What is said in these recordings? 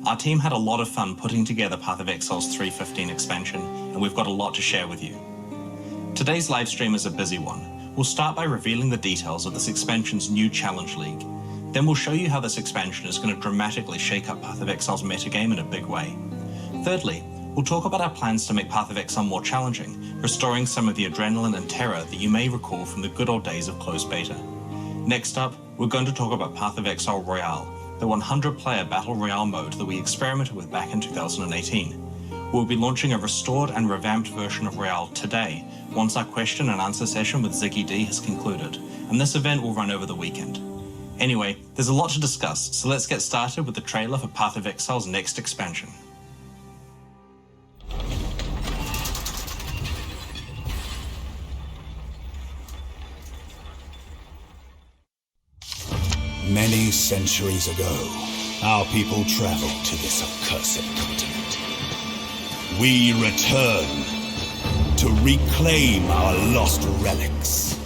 Our team had a lot of fun putting together Path of Exile's 3.15 expansion, and we've got a lot to share with you. Today's livestream is a busy one. We'll start by revealing the details of this expansion's new Challenge League. Then we'll show you how this expansion is going to dramatically shake up Path of Exile's metagame in a big way. Thirdly, we'll talk about our plans to make Path of Exile more challenging, restoring some of the adrenaline and terror that you may recall from the good old days of closed beta. Next up, we're going to talk about Path of Exile Royale, the 100-player Battle Royale mode that we experimented with back in 2018. We'll be launching a restored and revamped version of Royale today, once our question and answer session with Ziggy D has concluded, and this event will run over the weekend. Anyway, there's a lot to discuss, so let's get started with the trailer for Path of Exile's next expansion. Many centuries ago, our people traveled to this accursed continent. We return to reclaim our lost relics.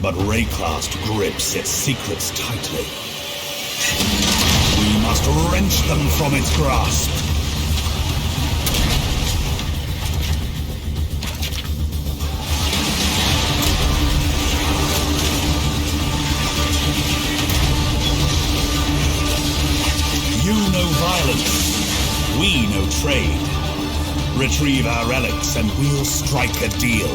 But Rayclast grips its secrets tightly. We must wrench them from its grasp. You know violence, we know trade. Retrieve our relics and we'll strike a deal.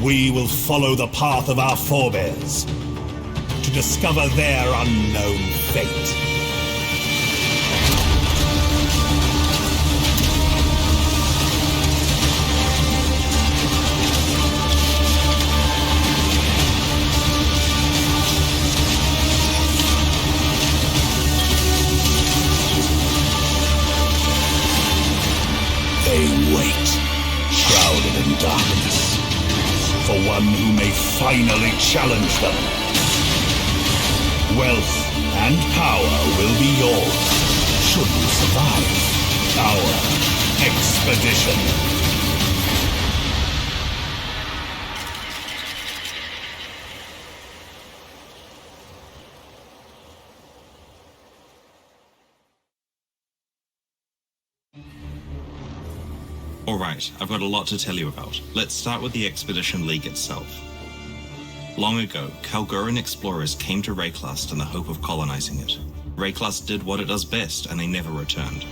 We will follow the path of our forebears to discover their unknown fate. They wait, shrouded in darkness, for one who may finally challenge them. Wealth and power will be yours, should you survive our expedition. Alright, I've got a lot to tell you about. Let's start with the Expedition League itself. Long ago, Kalguran explorers came to Rayclast in the hope of colonizing it. Rayclast did what it does best, and they never returned.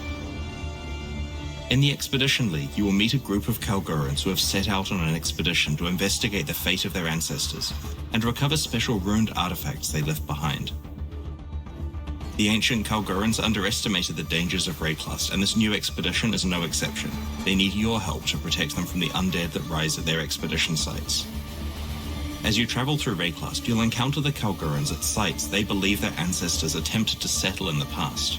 In the Expedition League, you will meet a group of Kalgurans who have set out on an expedition to investigate the fate of their ancestors, and recover special ruined artifacts they left behind. The ancient Kalgurans underestimated the dangers of Rayclast, and this new expedition is no exception. They need your help to protect them from the undead that rise at their expedition sites. As you travel through Rayclast, you'll encounter the Kalgurans at sites they believe their ancestors attempted to settle in the past.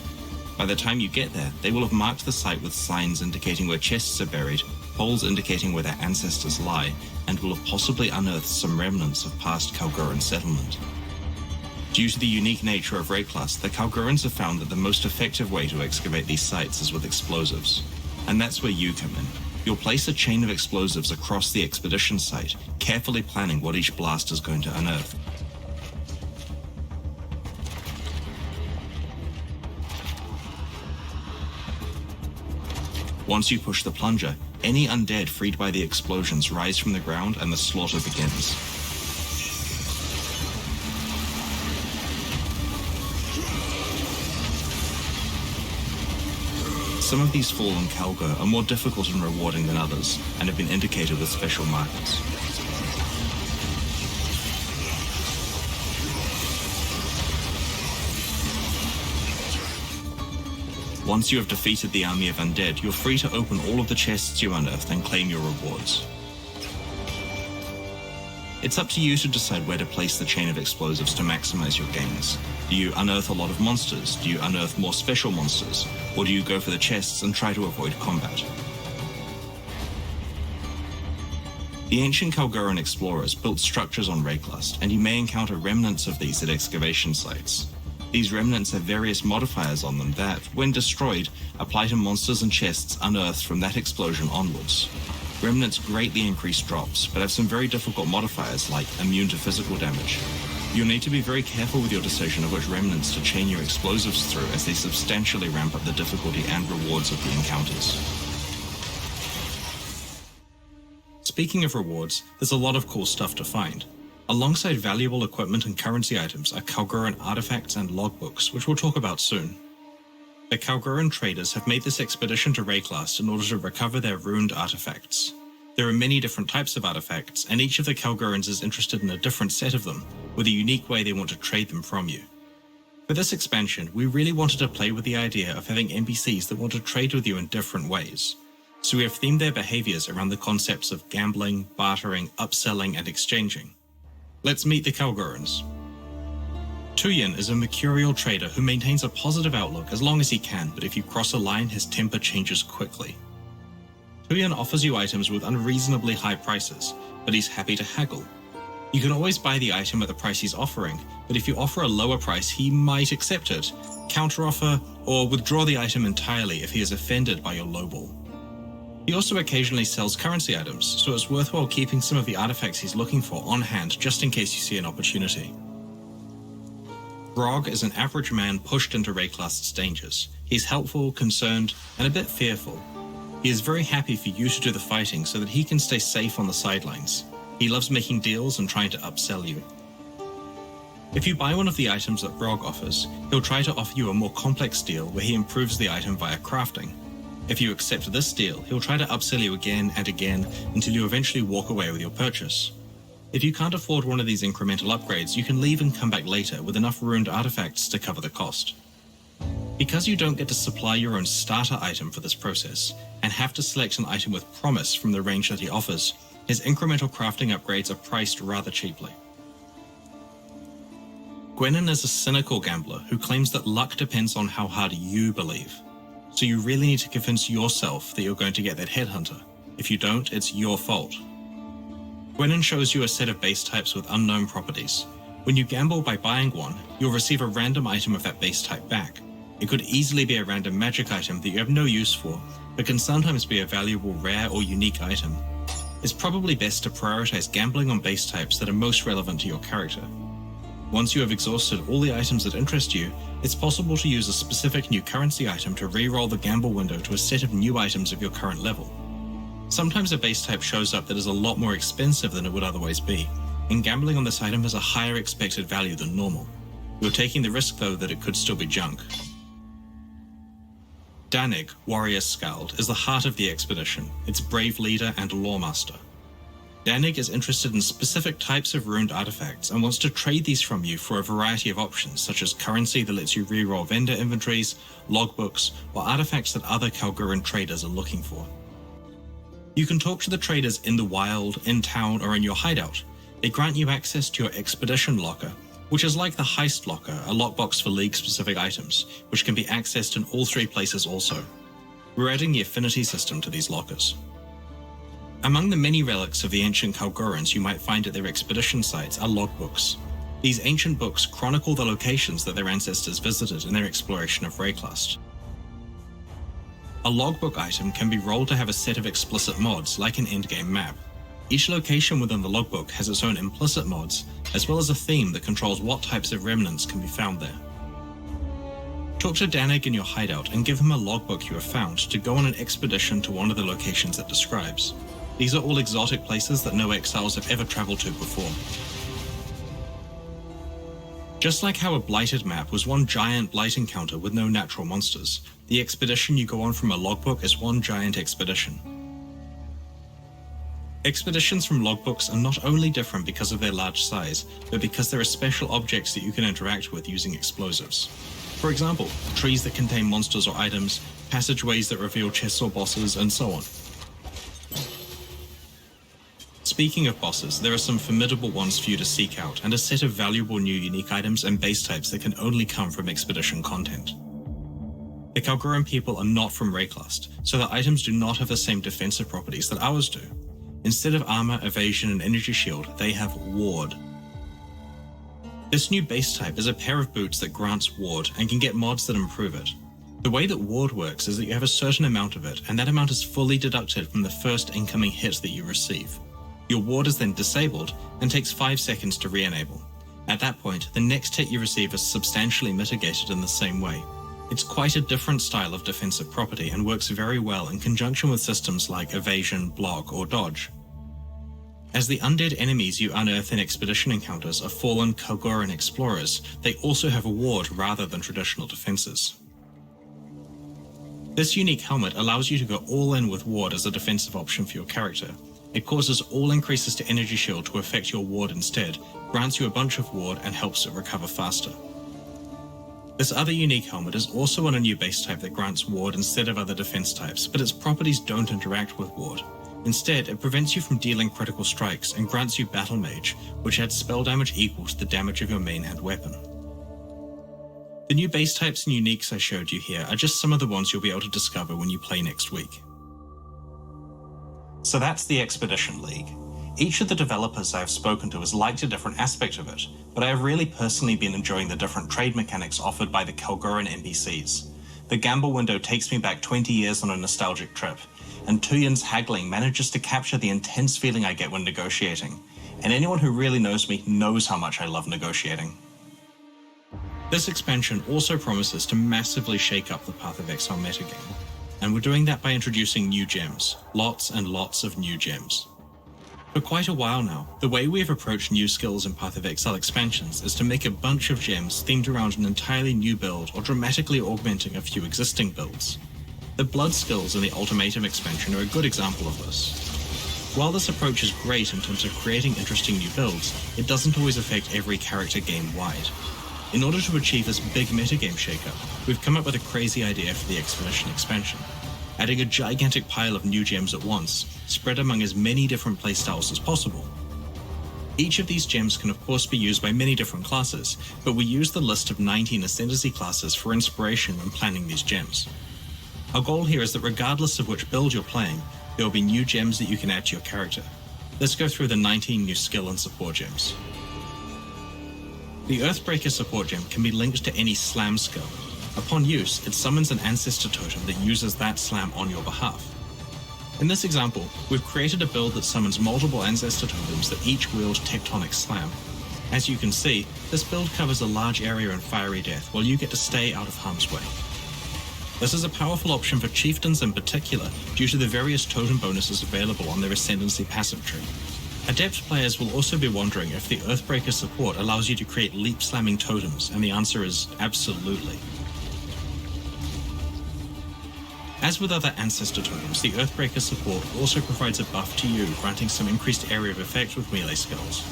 By the time you get there, they will have marked the site with signs indicating where chests are buried, holes indicating where their ancestors lie, and will have possibly unearthed some remnants of past Kalguran settlement. Due to the unique nature of Rayclast, the Kalgurans have found that the most effective way to excavate these sites is with explosives. And that's where you come in. You'll place a chain of explosives across the expedition site, carefully planning what each blast is going to unearth. Once you push the plunger, any undead freed by the explosions rise from the ground and the slaughter begins. Some of these fallen Kalgur are more difficult and rewarding than others, and have been indicated with special markers. Once you have defeated the army of undead, you're free to open all of the chests you unearthed and claim your rewards. It's up to you to decide where to place the chain of explosives to maximize your gains. Do you unearth a lot of monsters? Do you unearth more special monsters? Or do you go for the chests and try to avoid combat? The ancient Kalguran explorers built structures on Rayclast, and you may encounter remnants of these at excavation sites. These remnants have various modifiers on them that, when destroyed, apply to monsters and chests unearthed from that explosion onwards. Remnants greatly increase drops, but have some very difficult modifiers like immune to physical damage. You'll need to be very careful with your decision of which remnants to chain your explosives through, as they substantially ramp up the difficulty and rewards of the encounters. Speaking of rewards, there's a lot of cool stuff to find. Alongside valuable equipment and currency items are Kalguran artifacts and logbooks, which we'll talk about soon. The Kalguran traders have made this expedition to Rayclast in order to recover their ruined artifacts. There are many different types of artifacts, and each of the Kalgurans is interested in a different set of them, with a unique way they want to trade them from you. For this expansion, we really wanted to play with the idea of having NPCs that want to trade with you in different ways. So we have themed their behaviors around the concepts of gambling, bartering, upselling, and exchanging. Let's meet the Kalgurans. Tuyen is a mercurial trader who maintains a positive outlook as long as he can, but if you cross a line, his temper changes quickly. Tuyen offers you items with unreasonably high prices, but he's happy to haggle. You can always buy the item at the price he's offering, but if you offer a lower price, he might accept it, counteroffer, or withdraw the item entirely if he is offended by your lowball. He also occasionally sells currency items, so it's worthwhile keeping some of the artifacts he's looking for on hand just in case you see an opportunity. Grog is an average man pushed into Rayclast's dangers. He's helpful, concerned, and a bit fearful. He is very happy for you to do the fighting so that he can stay safe on the sidelines. He loves making deals and trying to upsell you. If you buy one of the items that Grog offers, he'll try to offer you a more complex deal where he improves the item via crafting. If you accept this deal, he'll try to upsell you again and again until you eventually walk away with your purchase. If you can't afford one of these incremental upgrades, you can leave and come back later with enough ruined artifacts to cover the cost. Because you don't get to supply your own starter item for this process, and have to select an item with promise from the range that he offers, his incremental crafting upgrades are priced rather cheaply. Gwenin is a cynical gambler who claims that luck depends on how hard you believe. So you really need to convince yourself that you're going to get that headhunter. If you don't, it's your fault. Gwenin shows you a set of base types with unknown properties. When you gamble by buying one, you'll receive a random item of that base type back. It could easily be a random magic item that you have no use for, but can sometimes be a valuable rare or unique item. It's probably best to prioritize gambling on base types that are most relevant to your character. Once you have exhausted all the items that interest you, it's possible to use a specific new currency item to re-roll the gamble window to a set of new items of your current level. Sometimes a base type shows up that is a lot more expensive than it would otherwise be, and gambling on this item has a higher expected value than normal. You're taking the risk though that it could still be junk. Danig, Warrior Skald, is the heart of the expedition, its brave leader and lawmaster. Danig is interested in specific types of ruined artifacts and wants to trade these from you for a variety of options, such as currency that lets you reroll vendor inventories, logbooks, or artifacts that other Kalguran traders are looking for. You can talk to the traders in the wild, in town, or in your hideout. They grant you access to your expedition locker, which is like the heist locker, a lockbox for League-specific items, which can be accessed in all three places also. We're adding the affinity system to these lockers. Among the many relics of the ancient Kalgurans you might find at their expedition sites are logbooks. These ancient books chronicle the locations that their ancestors visited in their exploration of Rayclast. A logbook item can be rolled to have a set of explicit mods, like an endgame map. Each location within the logbook has its own implicit mods, as well as a theme that controls what types of remnants can be found there. Talk to Danig in your hideout and give him a logbook you have found to go on an expedition to one of the locations it describes. These are all exotic places that no exiles have ever traveled to before. Just like how a blighted map was one giant blight encounter with no natural monsters, the expedition you go on from a logbook is one giant expedition. Expeditions from logbooks are not only different because of their large size, but because there are special objects that you can interact with using explosives. For example, trees that contain monsters or items, passageways that reveal chests or bosses, and so on. Speaking of bosses, there are some formidable ones for you to seek out, and a set of valuable new unique items and base types that can only come from expedition content. The Kalguran people are not from Rayclast, so their items do not have the same defensive properties that ours do. Instead of armor, evasion, and energy shield, they have ward. This new base type is a pair of boots that grants ward and can get mods that improve it. The way that ward works is that you have a certain amount of it, and that amount is fully deducted from the first incoming hit that you receive. Your ward is then disabled and takes 5 seconds to re-enable. At that point, the next hit you receive is substantially mitigated in the same way. It's quite a different style of defensive property and works very well in conjunction with systems like evasion, block, or dodge. As the undead enemies you unearth in expedition encounters are fallen Kalgoran explorers, they also have a ward rather than traditional defenses. This unique helmet allows you to go all in with ward as a defensive option for your character. It causes all increases to energy shield to affect your ward instead, grants you a bunch of ward, and helps it recover faster. This other unique helmet is also on a new base type that grants ward instead of other defense types, but its properties don't interact with ward. Instead, it prevents you from dealing critical strikes and grants you Battle Mage, which adds spell damage equal to the damage of your main hand weapon. The new base types and uniques I showed you here are just some of the ones you'll be able to discover when you play next week. So that's the Expedition League. Each of the developers I have spoken to has liked a different aspect of it, but I have really personally been enjoying the different trade mechanics offered by the Kalgoran NPCs. The gamble window takes me back 20 years on a nostalgic trip, and Tuyin's haggling manages to capture the intense feeling I get when negotiating, and anyone who really knows me knows how much I love negotiating. This expansion also promises to massively shake up the Path of Exile metagame, and we're doing that by introducing new gems, lots and lots of new gems. For quite a while now, the way we have approached new skills in Path of Exile expansions is to make a bunch of gems themed around an entirely new build or dramatically augmenting a few existing builds. The blood skills in the Ultimatum expansion are a good example of this. While this approach is great in terms of creating interesting new builds, it doesn't always affect every character game-wide. In order to achieve this big metagame shakeup, we've come up with a crazy idea for the Expedition expansion, adding a gigantic pile of new gems at once, spread among as many different playstyles as possible. Each of these gems can of course be used by many different classes, but we use the list of 19 Ascendancy classes for inspiration when planning these gems. Our goal here is that regardless of which build you're playing, there will be new gems that you can add to your character. Let's go through the 19 new skill and support gems. The Earthbreaker support gem can be linked to any slam skill. Upon use, it summons an ancestor totem that uses that slam on your behalf. In this example, we've created a build that summons multiple ancestor totems that each wield Tectonic Slam. As you can see, this build covers a large area in fiery death while you get to stay out of harm's way. This is a powerful option for chieftains in particular due to the various totem bonuses available on their Ascendancy passive tree. Adept players will also be wondering if the Earthbreaker support allows you to create leap-slamming totems, and the answer is absolutely. As with other ancestor totems, the Earthbreaker support also provides a buff to you, granting some increased area of effect with melee skills.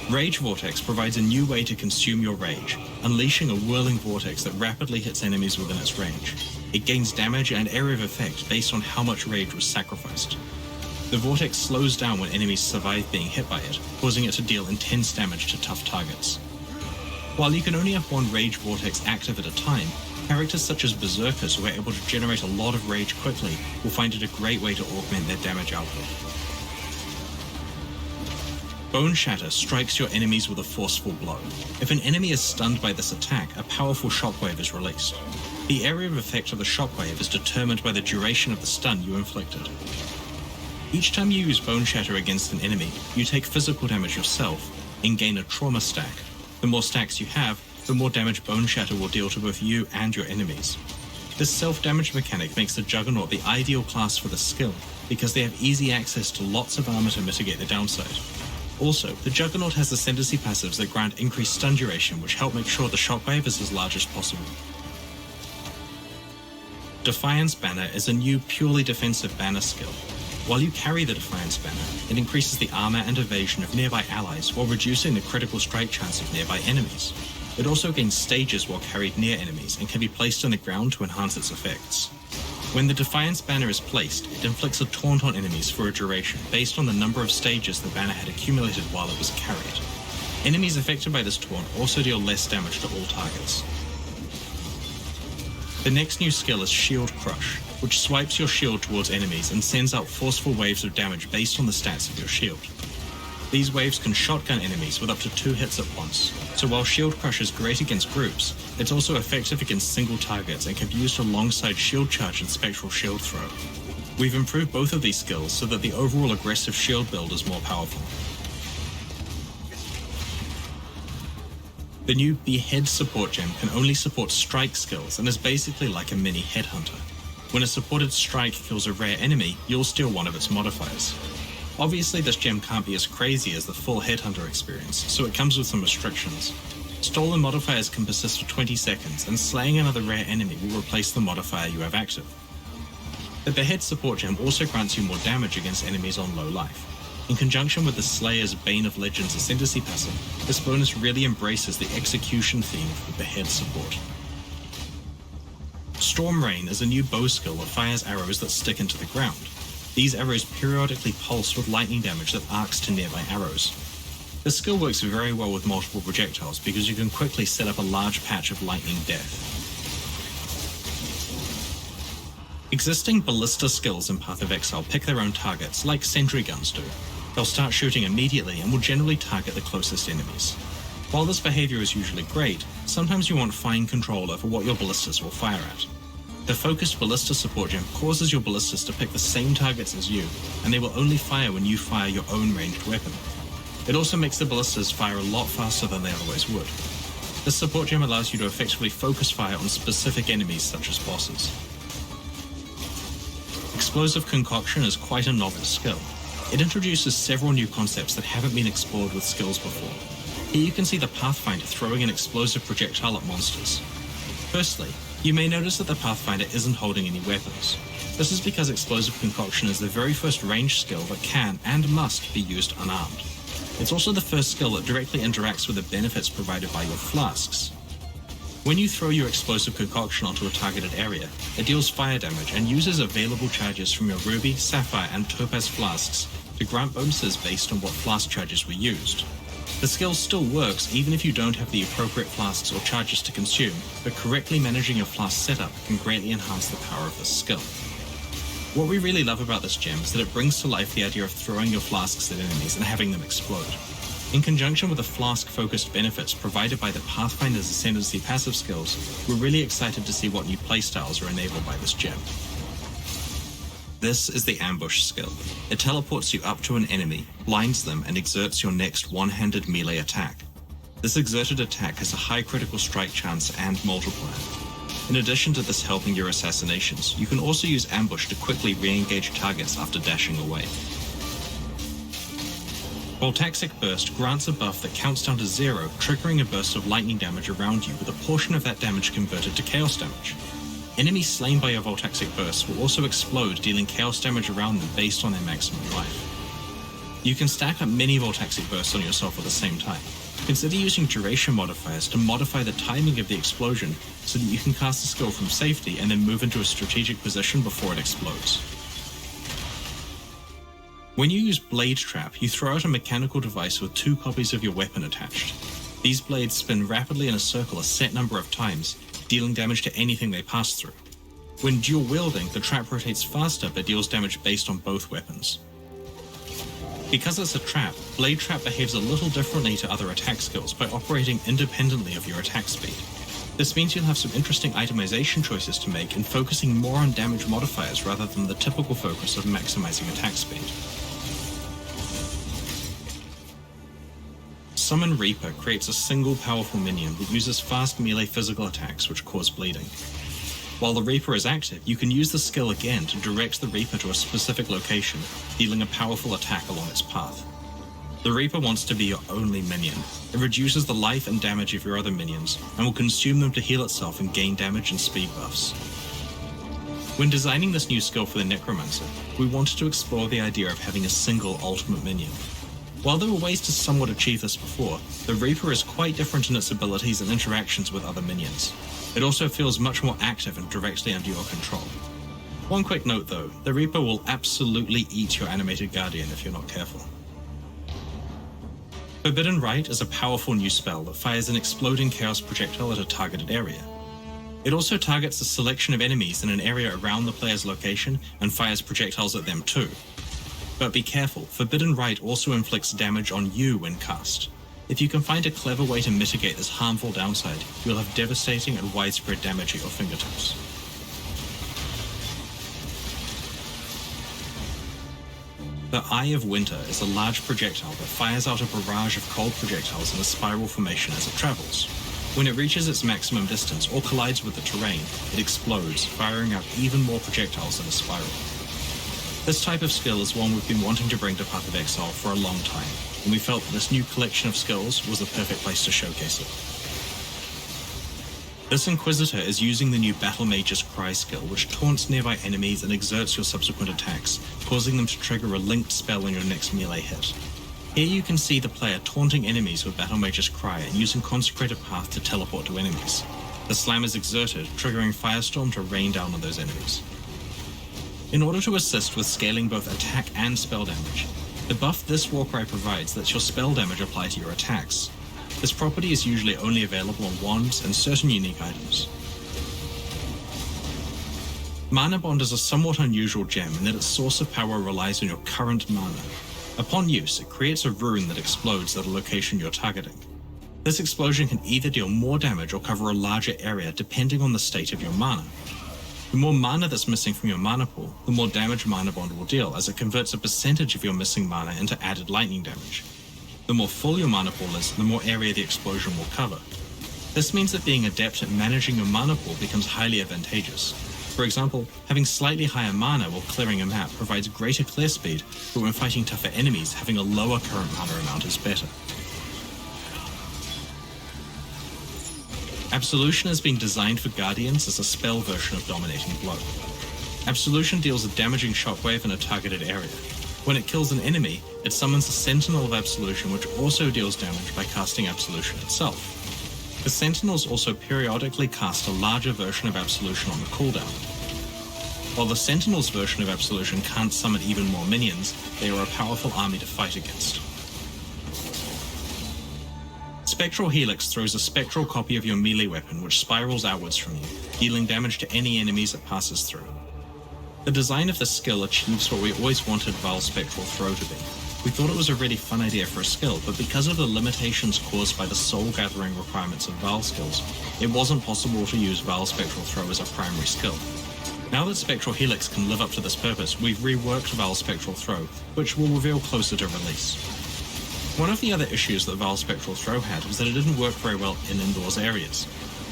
Rage Vortex provides a new way to consume your rage, unleashing a whirling vortex that rapidly hits enemies within its range. It gains damage and area of effect based on how much rage was sacrificed. The vortex slows down when enemies survive being hit by it, causing it to deal intense damage to tough targets. While you can only have one Rage Vortex active at a time, characters such as Berserkers who are able to generate a lot of rage quickly will find it a great way to augment their damage output. Bone Shatter strikes your enemies with a forceful blow. If an enemy is stunned by this attack, a powerful shockwave is released. The area of effect of the shockwave is determined by the duration of the stun you inflicted. Each time you use Bone Shatter against an enemy, you take physical damage yourself and gain a trauma stack. The more stacks you have, the more damage Bone Shatter will deal to both you and your enemies. This self-damage mechanic makes the Juggernaut the ideal class for this skill, because they have easy access to lots of armor to mitigate the downside. Also, the Juggernaut has Ascendancy passives that grant increased stun duration, which help make sure the shockwave is as large as possible. Defiance Banner is a new purely defensive banner skill. While you carry the Defiance Banner, it increases the armor and evasion of nearby allies while reducing the critical strike chance of nearby enemies. It also gains stages while carried near enemies and can be placed on the ground to enhance its effects. When the Defiance Banner is placed, it inflicts a taunt on enemies for a duration based on the number of stages the banner had accumulated while it was carried. Enemies affected by this taunt also deal less damage to all targets. The next new skill is Shield Crush, which swipes your shield towards enemies and sends out forceful waves of damage based on the stats of your shield. These waves can shotgun enemies with up to 2 hits at once, so while Shield Crush is great against groups, it's also effective against single targets and can be used alongside Shield Charge and Spectral Shield Throw. We've improved both of these skills so that the overall aggressive shield build is more powerful. The new Behead support gem can only support strike skills and is basically like a mini headhunter. When a supported strike kills a rare enemy, you'll steal one of its modifiers. Obviously this gem can't be as crazy as the full headhunter experience, so it comes with some restrictions. Stolen modifiers can persist for 20 seconds, and slaying another rare enemy will replace the modifier you have active. The Behead support gem also grants you more damage against enemies on low life. In conjunction with the Slayer's Bane of Legends Ascendancy passive, this bonus really embraces the execution theme of the Behead support. Storm Rain is a new bow skill that fires arrows that stick into the ground. These arrows periodically pulse with lightning damage that arcs to nearby arrows. This skill works very well with multiple projectiles because you can quickly set up a large patch of lightning death. Existing ballista skills in Path of Exile pick their own targets, like sentry guns do. They'll start shooting immediately and will generally target the closest enemies. While this behavior is usually great, sometimes you want fine control over what your ballistas will fire at. The focused ballista support gem causes your ballistas to pick the same targets as you, and they will only fire when you fire your own ranged weapon. It also makes the ballistas fire a lot faster than they otherwise would. This support gem allows you to effectively focus fire on specific enemies such as bosses. Explosive Concoction is quite a novel skill. It introduces several new concepts that haven't been explored with skills before. Here you can see the Pathfinder throwing an explosive projectile at monsters. Firstly, you may notice that the Pathfinder isn't holding any weapons. This is because Explosive Concoction is the very first ranged skill that can and must be used unarmed. It's also the first skill that directly interacts with the benefits provided by your flasks. When you throw your Explosive Concoction onto a targeted area, it deals fire damage and uses available charges from your Ruby, Sapphire, and Topaz flasks to grant bonuses based on what flask charges were used. The skill still works even if you don't have the appropriate flasks or charges to consume, but correctly managing your flask setup can greatly enhance the power of this skill. What we really love about this gem is that it brings to life the idea of throwing your flasks at enemies and having them explode. In conjunction with the flask-focused benefits provided by the Pathfinder's Ascendancy passive skills, we're really excited to see what new playstyles are enabled by this gem. This is the Ambush skill. It teleports you up to an enemy, blinds them, and exerts your next one-handed melee attack. This exerted attack has a high critical strike chance and multiplier. In addition to this helping your assassinations, you can also use Ambush to quickly re-engage targets after dashing away. Voltaxic Burst grants a buff that counts down to 0, triggering a burst of lightning damage around you with a portion of that damage converted to chaos damage. Enemies slain by your Voltaxic Burst will also explode, dealing chaos damage around them based on their maximum life. You can stack up many Voltaxic Bursts on yourself at the same time. Consider using duration modifiers to modify the timing of the explosion so that you can cast the skill from safety and then move into a strategic position before it explodes. When you use Blade Trap, you throw out a mechanical device with 2 copies of your weapon attached. These blades spin rapidly in a circle a set number of times, dealing damage to anything they pass through. When dual wielding, the trap rotates faster but deals damage based on both weapons. Because it's a trap, Blade Trap behaves a little differently to other attack skills by operating independently of your attack speed. This means you'll have some interesting itemization choices to make and focusing more on damage modifiers rather than the typical focus of maximizing attack speed. Summon Reaper creates a single powerful minion that uses fast melee physical attacks which cause bleeding. While the Reaper is active, you can use the skill again to direct the Reaper to a specific location, dealing a powerful attack along its path. The Reaper wants to be your only minion. It reduces the life and damage of your other minions, and will consume them to heal itself and gain damage and speed buffs. When designing this new skill for the Necromancer, we wanted to explore the idea of having a single ultimate minion. While there were ways to somewhat achieve this before, the Reaper is quite different in its abilities and interactions with other minions. It also feels much more active and directly under your control. One quick note though, the Reaper will absolutely eat your animated guardian if you're not careful. Forbidden Rite is a powerful new spell that fires an exploding chaos projectile at a targeted area. It also targets a selection of enemies in an area around the player's location and fires projectiles at them too. But be careful, Forbidden Rite also inflicts damage on you when cast. If you can find a clever way to mitigate this harmful downside, you'll have devastating and widespread damage at your fingertips. The Eye of Winter is a large projectile that fires out a barrage of cold projectiles in a spiral formation as it travels. When it reaches its maximum distance or collides with the terrain, it explodes, firing out even more projectiles in a spiral. This type of skill is one we've been wanting to bring to Path of Exile for a long time, and we felt that this new collection of skills was the perfect place to showcase it. This Inquisitor is using the new Battle Mage's Cry skill, which taunts nearby enemies and exerts your subsequent attacks, causing them to trigger a linked spell on your next melee hit. Here you can see the player taunting enemies with Battle Mage's Cry and using Consecrated Path to teleport to enemies. The slam is exerted, triggering Firestorm to rain down on those enemies. In order to assist with scaling both attack and spell damage, the buff this Warcry provides lets your spell damage apply to your attacks. This property is usually only available on wands and certain unique items. Mana Bond is a somewhat unusual gem in that its source of power relies on your current mana. Upon use, it creates a rune that explodes at a location you're targeting. This explosion can either deal more damage or cover a larger area depending on the state of your mana. The more mana that's missing from your mana pool, the more damage Mana Bond will deal, as it converts a percentage of your missing mana into added lightning damage. The more full your mana pool is, the more area the explosion will cover. This means that being adept at managing your mana pool becomes highly advantageous. For example, having slightly higher mana while clearing a map provides greater clear speed, but when fighting tougher enemies, having a lower current mana amount is better. Absolution has been designed for Guardians as a spell version of Dominating Blow. Absolution deals a damaging shockwave in a targeted area. When it kills an enemy, it summons a Sentinel of Absolution, which also deals damage by casting Absolution itself. The Sentinels also periodically cast a larger version of Absolution on the cooldown. While the Sentinels version of Absolution can't summon even more minions, they are a powerful army to fight against. Spectral Helix throws a spectral copy of your melee weapon which spirals outwards from you, dealing damage to any enemies it passes through. The design of this skill achieves what we always wanted Val's Spectral Throw to be. We thought it was a really fun idea for a skill, but because of the limitations caused by the soul-gathering requirements of Val skills, it wasn't possible to use Val's Spectral Throw as a primary skill. Now that Spectral Helix can live up to this purpose, we've reworked Val's Spectral Throw, which we'll reveal closer to release. One of the other issues that Val's Spectral Throw had was that it didn't work very well in indoors areas.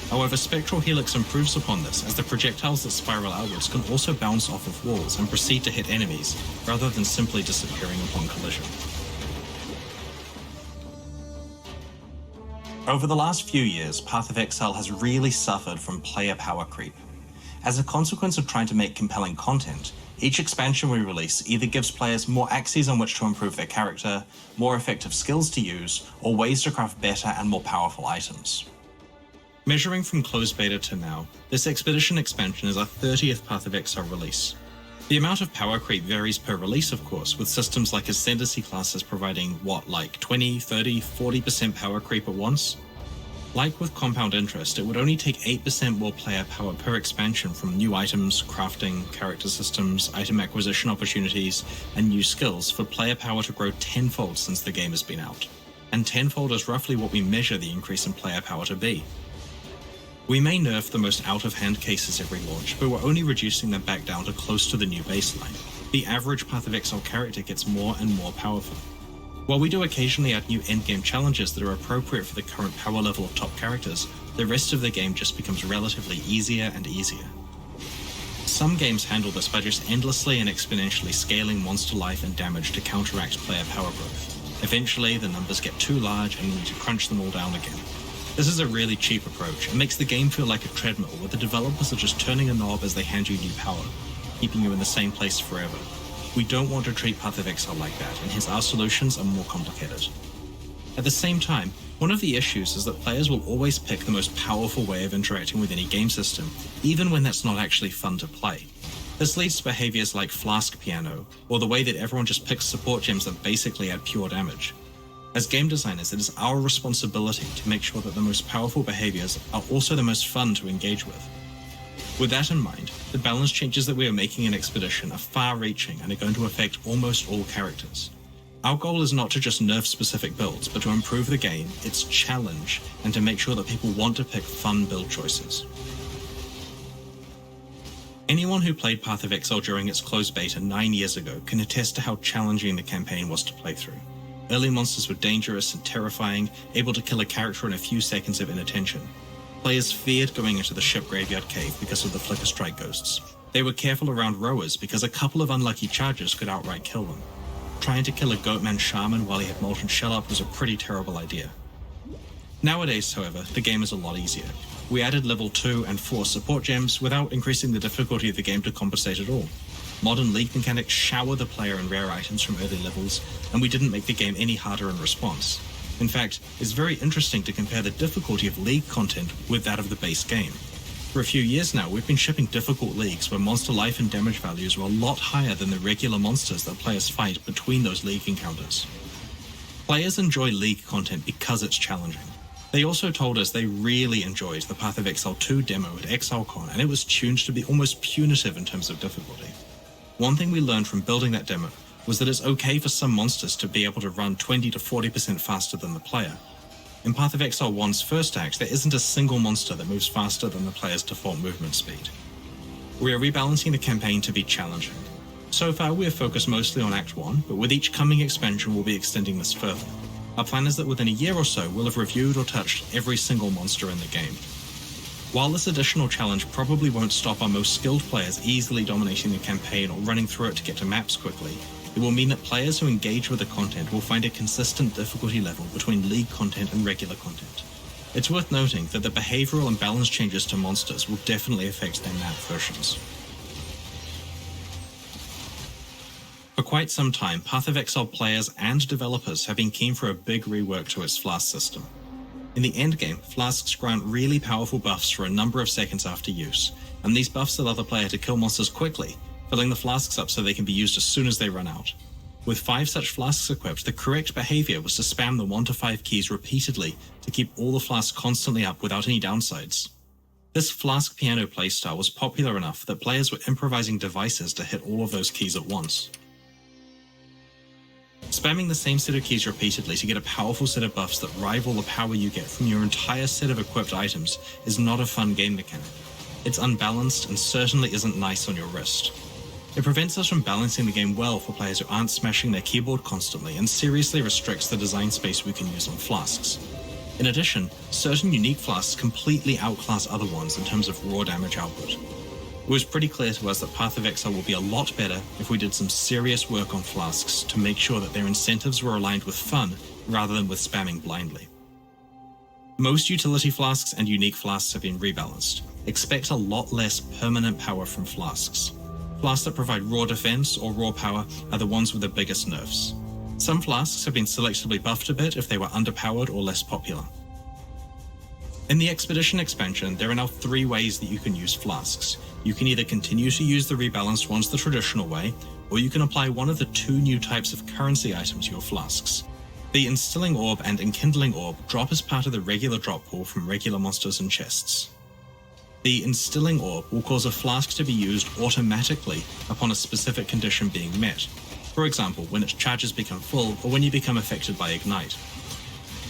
However, Spectral Helix improves upon this, as the projectiles that spiral outwards can also bounce off of walls and proceed to hit enemies, rather than simply disappearing upon collision. Over the last few years, Path of Exile has really suffered from player power creep. As a consequence of trying to make compelling content, each expansion we release either gives players more axes on which to improve their character, more effective skills to use, or ways to craft better and more powerful items. Measuring from closed beta to now, this Expedition expansion is our 30th Path of Exile release. The amount of power creep varies per release, of course, with systems like Ascendancy classes providing, like 20, 30, 40% power creep at once? Like with Compound Interest, it would only take 8% more player power per expansion from new items, crafting, character systems, item acquisition opportunities, and new skills for player power to grow tenfold since the game has been out. And tenfold is roughly what we measure the increase in player power to be. We may nerf the most out-of-hand cases every launch, but we're only reducing them back down to close to the new baseline. The average Path of Exile character gets more and more powerful. While we do occasionally add new endgame challenges that are appropriate for the current power level of top characters, the rest of the game just becomes relatively easier and easier. Some games handle this by just endlessly and exponentially scaling monster life and damage to counteract player power growth. Eventually, the numbers get too large and you need to crunch them all down again. This is a really cheap approach and makes the game feel like a treadmill where the developers are just turning a knob as they hand you new power, keeping you in the same place forever. We don't want to treat Path of Exile like that, and hence our solutions are more complicated. At the same time, one of the issues is that players will always pick the most powerful way of interacting with any game system, even when that's not actually fun to play. This leads to behaviors like Flask Piano, or the way that everyone just picks support gems that basically add pure damage. As game designers, it is our responsibility to make sure that the most powerful behaviors are also the most fun to engage with. With that in mind, the balance changes that we are making in Expedition are far-reaching and are going to affect almost all characters. Our goal is not to just nerf specific builds, but to improve the game, its challenge, and to make sure that people want to pick fun build choices. Anyone who played Path of Exile during its closed beta 9 years ago can attest to how challenging the campaign was to play through. Early monsters were dangerous and terrifying, able to kill a character in a few seconds of inattention. Players feared going into the ship graveyard cave because of the flicker strike ghosts. They were careful around rowers because a couple of unlucky charges could outright kill them. Trying to kill a Goatman Shaman while he had Molten Shell up was a pretty terrible idea. Nowadays, however, the game is a lot easier. We added level 2 and 4 support gems without increasing the difficulty of the game to compensate at all. Modern League mechanics shower the player in rare items from early levels, and we didn't make the game any harder in response. In fact, it's very interesting to compare the difficulty of League content with that of the base game. For a few years now, we've been shipping difficult Leagues where monster life and damage values were a lot higher than the regular monsters that players fight between those League encounters. Players enjoy League content because it's challenging. They also told us they really enjoyed the Path of Exile 2 demo at ExileCon, and it was tuned to be almost punitive in terms of difficulty. One thing we learned from building that demo was that it's okay for some monsters to be able to run 20 to 40% faster than the player. In Path of Exile 1's first act, there isn't a single monster that moves faster than the player's default movement speed. We are rebalancing the campaign to be challenging. So far, we have focused mostly on Act 1, but with each coming expansion, we'll be extending this further. Our plan is that within a year or so, we'll have reviewed or touched every single monster in the game. While this additional challenge probably won't stop our most skilled players easily dominating the campaign or running through it to get to maps quickly, it will mean that players who engage with the content will find a consistent difficulty level between League content and regular content. It's worth noting that the behavioral and balance changes to monsters will definitely affect their map versions. For quite some time, Path of Exile players and developers have been keen for a big rework to its flask system. In the endgame, flasks grant really powerful buffs for a number of seconds after use, and these buffs allow the player to kill monsters quickly, filling the flasks up so they can be used as soon as they run out. With 5 such flasks equipped, the correct behavior was to spam the 1 to 5 keys repeatedly to keep all the flasks constantly up without any downsides. This flask piano playstyle was popular enough that players were improvising devices to hit all of those keys at once. Spamming the same set of keys repeatedly to get a powerful set of buffs that rival the power you get from your entire set of equipped items is not a fun game mechanic. It's unbalanced and certainly isn't nice on your wrist. It prevents us from balancing the game well for players who aren't smashing their keyboard constantly and seriously restricts the design space we can use on flasks. In addition, certain unique flasks completely outclass other ones in terms of raw damage output. It was pretty clear to us that Path of Exile will be a lot better if we did some serious work on flasks to make sure that their incentives were aligned with fun rather than with spamming blindly. Most utility flasks and unique flasks have been rebalanced. Expect a lot less permanent power from flasks. Flasks that provide raw defense or raw power are the ones with the biggest nerfs. Some flasks have been selectively buffed a bit if they were underpowered or less popular. In the Expedition expansion, there are now 3 ways that you can use flasks. You can either continue to use the rebalanced ones the traditional way, or you can apply one of the 2 new types of currency items to your flasks. The Instilling Orb and Enkindling Orb drop as part of the regular drop pool from regular monsters and chests. The Instilling Orb will cause a flask to be used automatically upon a specific condition being met. For example, when its charges become full or when you become affected by Ignite.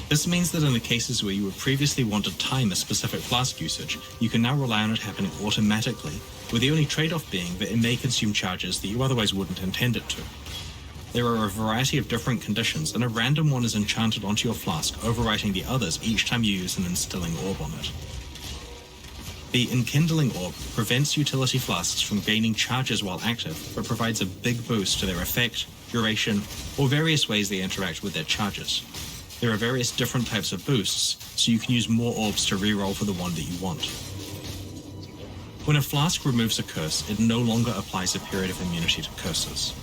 This means that in the cases where you would previously want to time a specific flask usage, you can now rely on it happening automatically, with the only trade-off being that it may consume charges that you otherwise wouldn't intend it to. There are a variety of different conditions, and a random one is enchanted onto your flask, overwriting the others each time you use an Instilling Orb on it. The Enkindling Orb prevents utility flasks from gaining charges while active, but provides a big boost to their effect, duration, or various ways they interact with their charges. There are various different types of boosts, so you can use more orbs to reroll for the one that you want. When a flask removes a curse, it no longer applies a period of immunity to curses.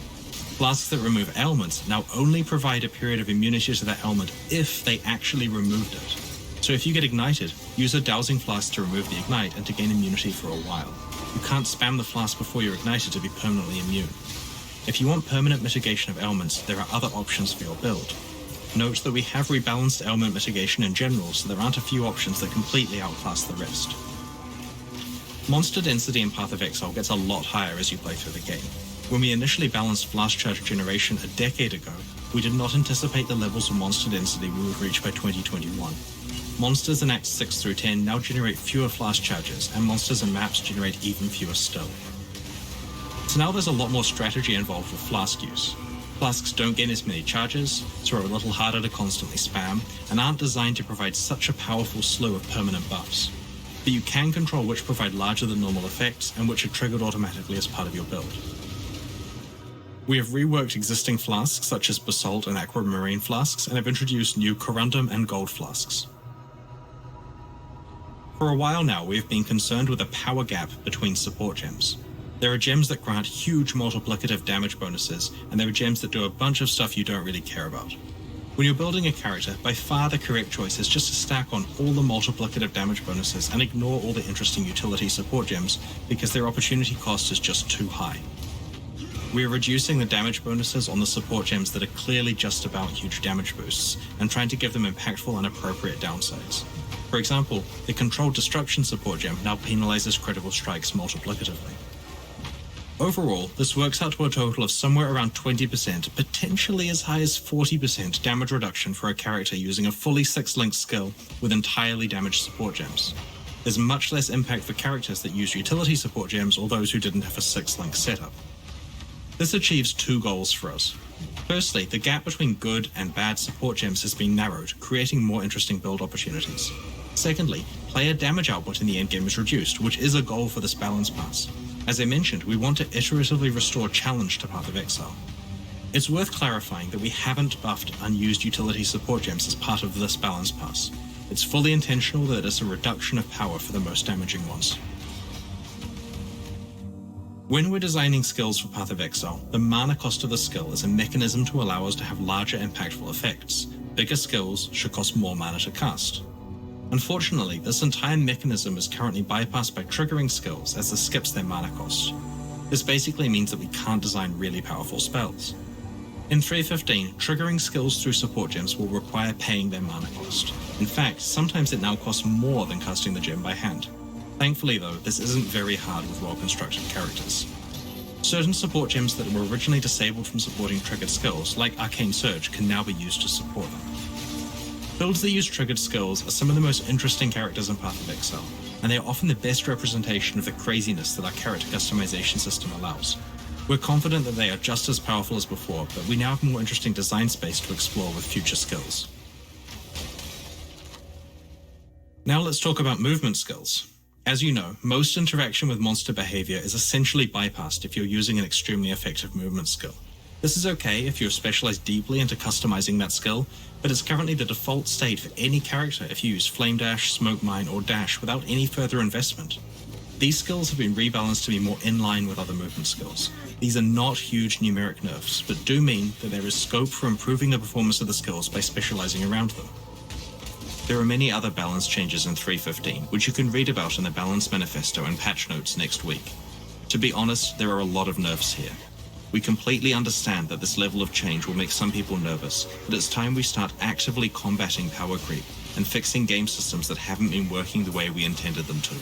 Flasks that remove ailments now only provide a period of immunity to that ailment if they actually removed it. So if you get ignited, use a dowsing flask to remove the ignite and to gain immunity for a while. You can't spam the flask before you're ignited to be permanently immune. If you want permanent mitigation of ailments, there are other options for your build. Note that we have rebalanced ailment mitigation in general, so there aren't a few options that completely outclass the rest. Monster density in Path of Exile gets a lot higher as you play through the game. When we initially balanced flask charge generation a decade ago, we did not anticipate the levels of monster density we would reach by 2021. Monsters in Acts 6 through 10 now generate fewer flask charges, and monsters and maps generate even fewer still. So now there's a lot more strategy involved with flask use. Flasks don't gain as many charges, so are a little harder to constantly spam, and aren't designed to provide such a powerful slew of permanent buffs. But you can control which provide larger than normal effects and which are triggered automatically as part of your build. We have reworked existing flasks such as Basalt and Aquamarine flasks and have introduced new Corundum and Gold flasks. For a while now, we have been concerned with a power gap between support gems. There are gems that grant huge multiplicative damage bonuses, and there are gems that do a bunch of stuff you don't really care about. When you're building a character, by far the correct choice is just to stack on all the multiplicative damage bonuses and ignore all the interesting utility support gems because their opportunity cost is just too high. We are reducing the damage bonuses on the support gems that are clearly just about huge damage boosts and trying to give them impactful and appropriate downsides. For example, the Controlled Destruction support gem now penalizes critical strikes multiplicatively. Overall, this works out to a total of somewhere around 20%, potentially as high as 40% damage reduction for a character using a fully 6-linked skill with entirely damaged support gems. There's much less impact for characters that use utility support gems or those who didn't have a 6-link setup. This achieves two goals for us. Firstly, the gap between good and bad support gems has been narrowed, creating more interesting build opportunities. Secondly, player damage output in the endgame is reduced, which is a goal for this balance pass. As I mentioned, we want to iteratively restore challenge to Path of Exile. It's worth clarifying that we haven't buffed unused utility support gems as part of this balance pass. It's fully intentional that it's a reduction of power for the most damaging ones. When we're designing skills for Path of Exile, the mana cost of the skill is a mechanism to allow us to have larger impactful effects. Bigger skills should cost more mana to cast. Unfortunately, this entire mechanism is currently bypassed by triggering skills as this skips their mana cost. This basically means that we can't design really powerful spells. In 3.15, triggering skills through support gems will require paying their mana cost. In fact, sometimes it now costs more than casting the gem by hand. Thankfully though, this isn't very hard with well-constructed characters. Certain support gems that were originally disabled from supporting triggered skills, like Arcane Surge, can now be used to support them. Builds that use triggered skills are some of the most interesting characters in Path of Exile, and they are often the best representation of the craziness that our character customization system allows. We're confident that they are just as powerful as before, but we now have more interesting design space to explore with future skills. Now let's talk about movement skills. As you know, most interaction with monster behavior is essentially bypassed if you're using an extremely effective movement skill. This is okay if you're specialized deeply into customizing that skill, but it's currently the default state for any character if you use Flame Dash, Smoke Mine, or Dash without any further investment. These skills have been rebalanced to be more in line with other movement skills. These are not huge numeric nerfs, but do mean that there is scope for improving the performance of the skills by specializing around them. There are many other balance changes in 3.15, which you can read about in the Balance Manifesto and patch notes next week. To be honest, there are a lot of nerfs here. We completely understand that this level of change will make some people nervous, but it's time we start actively combating power creep and fixing game systems that haven't been working the way we intended them to.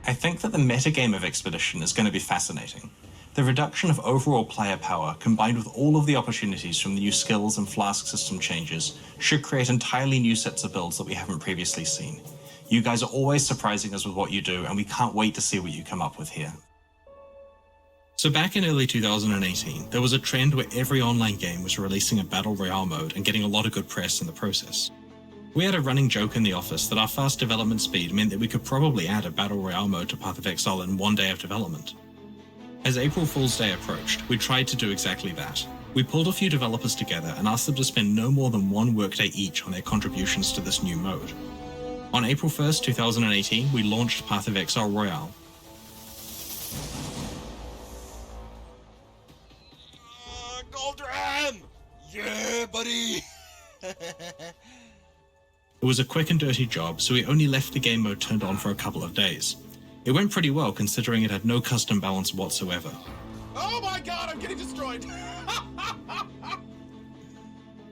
I think that the metagame of Expedition is going to be fascinating. The reduction of overall player power, combined with all of the opportunities from the new skills and flask system changes, should create entirely new sets of builds that we haven't previously seen. You guys are always surprising us with what you do, and we can't wait to see what you come up with here. So back in early 2018, there was a trend where every online game was releasing a Battle Royale mode and getting a lot of good press in the process. We had a running joke in the office that our fast development speed meant that we could probably add a Battle Royale mode to Path of Exile in one day of development. As April Fool's Day approached, we tried to do exactly that. We pulled a few developers together and asked them to spend no more than one workday each on their contributions to this new mode. On April 1st, 2018, we launched Path of Exile Royale. Goldram! Yeah, buddy! It was a quick and dirty job, so we only left the game mode turned on for a couple of days. It went pretty well considering it had no custom balance whatsoever. Oh my god, I'm getting destroyed!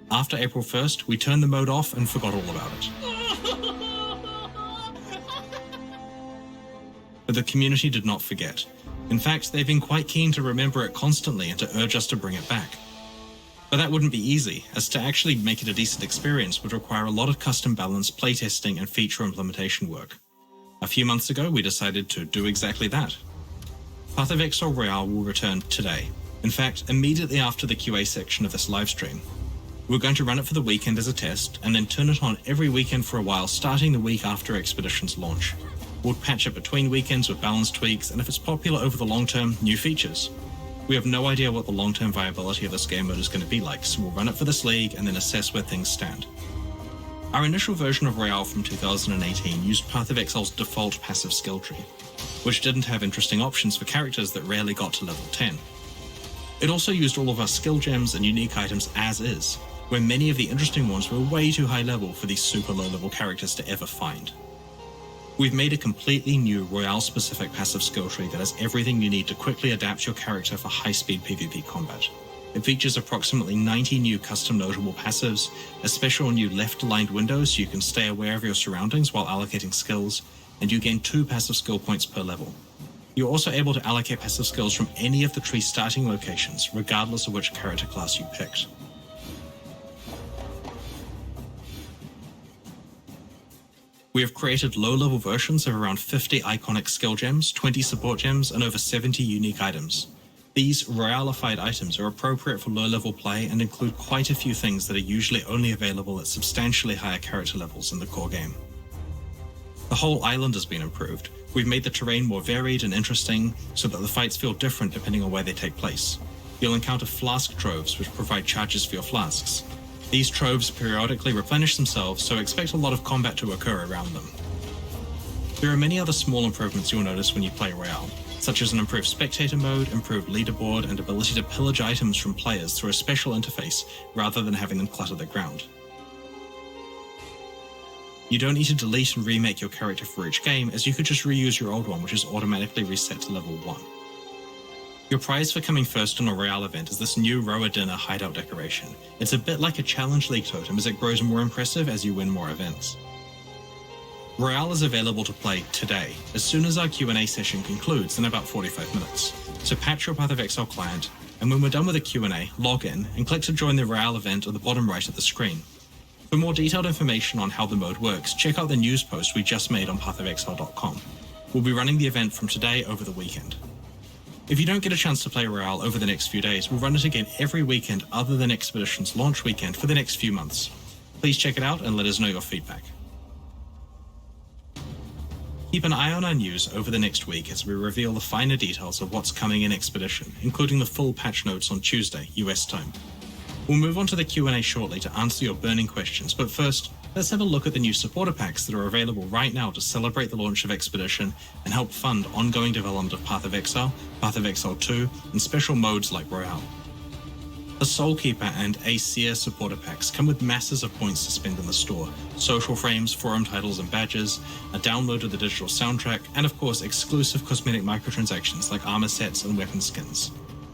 After April 1st, we turned the mode off and forgot all about it. But the community did not forget. In fact, they've been quite keen to remember it constantly and to urge us to bring it back. But that wouldn't be easy, as to actually make it a decent experience would require a lot of custom balance, playtesting, and feature implementation work. A few months ago, we decided to do exactly that. Path of Exile Royale will return today. In fact, immediately after the QA section of this livestream, we're going to run it for the weekend as a test, and then turn it on every weekend for a while, starting the week after Expedition's launch. We'll patch it between weekends with balance tweaks, and if it's popular over the long term, new features. We have no idea what the long-term viability of this game mode is going to be like, so we'll run it for this league and then assess where things stand. Our initial version of Royale from 2018 used Path of Exile's default passive skill tree, which didn't have interesting options for characters that rarely got to level 10. It also used all of our skill gems and unique items as is, where many of the interesting ones were way too high level for these super low level characters to ever find. We've made a completely new Royale-specific passive skill tree that has everything you need to quickly adapt your character for high-speed PvP combat. It features approximately 90 new custom notable passives, a special new left-aligned window so you can stay aware of your surroundings while allocating skills, and you gain 2 passive skill points per level. You're also able to allocate passive skills from any of the tree's starting locations, regardless of which character class you picked. We have created low-level versions of around 50 iconic skill gems, 20 support gems, and over 70 unique items. These Royalified items are appropriate for low-level play and include quite a few things that are usually only available at substantially higher character levels in the core game. The whole island has been improved. We've made the terrain more varied and interesting so that the fights feel different depending on where they take place. You'll encounter flask troves which provide charges for your flasks. These troves periodically replenish themselves, so expect a lot of combat to occur around them. There are many other small improvements you'll notice when you play Royale, such as an improved spectator mode, improved leaderboard, and ability to pillage items from players through a special interface rather than having them clutter the ground. You don't need to delete and remake your character for each game, as you could just reuse your old one, which is automatically reset to level 1. Your prize for coming first on a Royale event is this new Roa Dinner hideout decoration. It's a bit like a Challenge League totem as it grows more impressive as you win more events. Royale is available to play today, as soon as our Q&A session concludes in about 45 minutes. So patch your Path of Exile client, and when we're done with the Q&A, log in and click to join the Royale event at the bottom right of the screen. For more detailed information on how the mode works, check out the news post we just made on pathofexile.com. We'll be running the event from today over the weekend. If you don't get a chance to play Royale over the next few days, we'll run it again every weekend other than Expedition's launch weekend for the next few months. Please check it out and let us know your feedback. Keep an eye on our news over the next week as we reveal the finer details of what's coming in Expedition, including the full patch notes on Tuesday, US time. We'll move on to the Q&A shortly to answer your burning questions, but first, let's have a look at the new supporter packs that are available right now to celebrate the launch of Expedition and help fund ongoing development of Path of Exile 2, and special modes like Royale. The Soulkeeper and Aesir supporter packs come with masses of points to spend in the store, social frames, forum titles and badges, a download of the digital soundtrack, and of course exclusive cosmetic microtransactions like armor sets and weapon skins.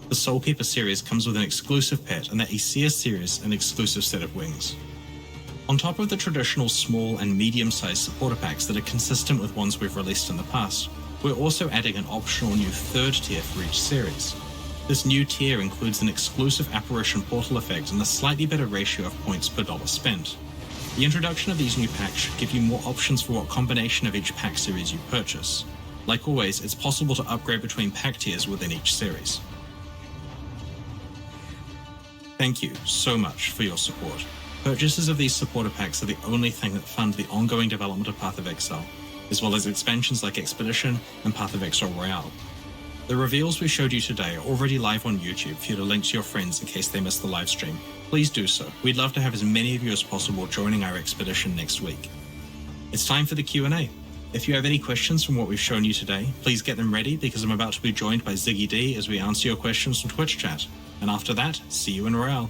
The Soulkeeper series comes with an exclusive pet, and the Aesir series an exclusive set of wings. On top of the traditional small and medium-sized supporter packs that are consistent with ones we've released in the past, we're also adding an optional new third tier for each series. This new tier includes an exclusive apparition portal effect and a slightly better ratio of points per dollar spent. The introduction of these new packs should give you more options for what combination of each pack series you purchase. Like always, it's possible to upgrade between pack tiers within each series. Thank you so much for your support. Purchases of these supporter packs are the only thing that fund the ongoing development of Path of Exile, as well as expansions like Expedition and Path of Exile Royale. The reveals we showed you today are already live on YouTube for you to link to your friends in case they missed the live stream. Please do so. We'd love to have as many of you as possible joining our expedition next week. It's time for the Q&A. If you have any questions from what we've shown you today, please get them ready because I'm about to be joined by Ziggy D as we answer your questions from Twitch chat. And after that, see you in Royale.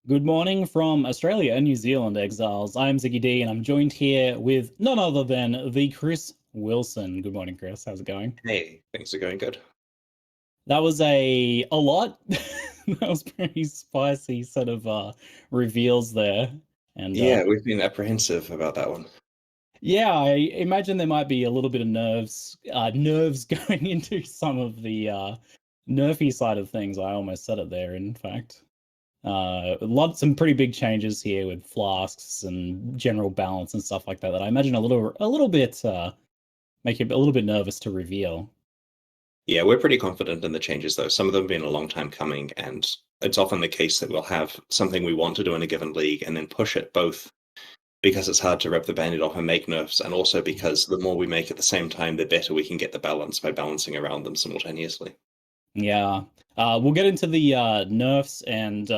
Good morning from Australia and New Zealand exiles. I'm Ziggy D, and I'm joined here with none other than the Chris Wilson. Good morning, Chris. How's it going? Hey, things are going good. That was a lot. That was pretty spicy set of reveals there. And Yeah, we've been apprehensive about that one. yeah, I imagine there might be a little bit of nerves going into some of the nerfy side of things. I almost said it there, in fact. Some pretty big changes here with flasks and general balance and stuff like that. That I imagine a little bit make you a little bit nervous to reveal. Yeah, we're pretty confident in the changes, though. Some of them have been a long time coming, and it's often the case that we'll have something we want to do in a given league and then push it both because it's hard to rip the bandit off and make nerfs, and also because the more we make at the same time, the better we can get the balance by balancing around them simultaneously. Yeah, we'll get into the nerfs and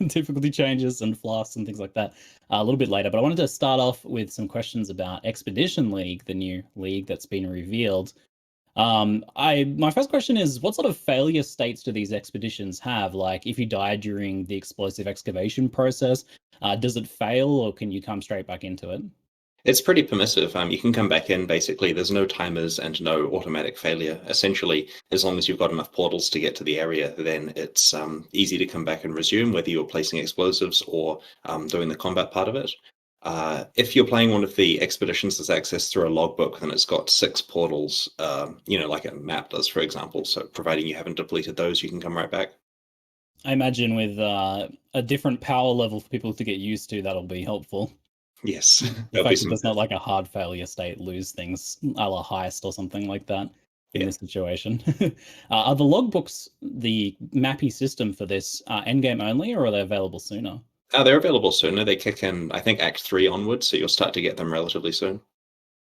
difficulty changes and flasks and things like that a little bit later. But I wanted to start off with some questions about Expedition League, the new league that's been revealed. My first question is, what sort of failure states do these expeditions have? Like, if you die during the explosive excavation process, does it fail, or can you come straight back into it? It's pretty permissive. You can come back in, basically. There's no timers and no automatic failure. Essentially, as long as you've got enough portals to get to the area, then it's easy to come back and resume, whether you're placing explosives or doing the combat part of it. If you're playing one of the expeditions that's accessed through a logbook, then it's got 6 portals, like a map does, for example. So providing you haven't depleted those, you can come right back. I imagine with a different power level for people to get used to, that'll be helpful. Yes, The there'll be fact that some. there's not like a hard failure state, lose things a la heist or something like that in Yeah. this situation. Are the logbooks the mappy system for this endgame only, or are they available sooner? They're available sooner. They kick in, I think, Act 3 onwards, so you'll start to get them relatively soon.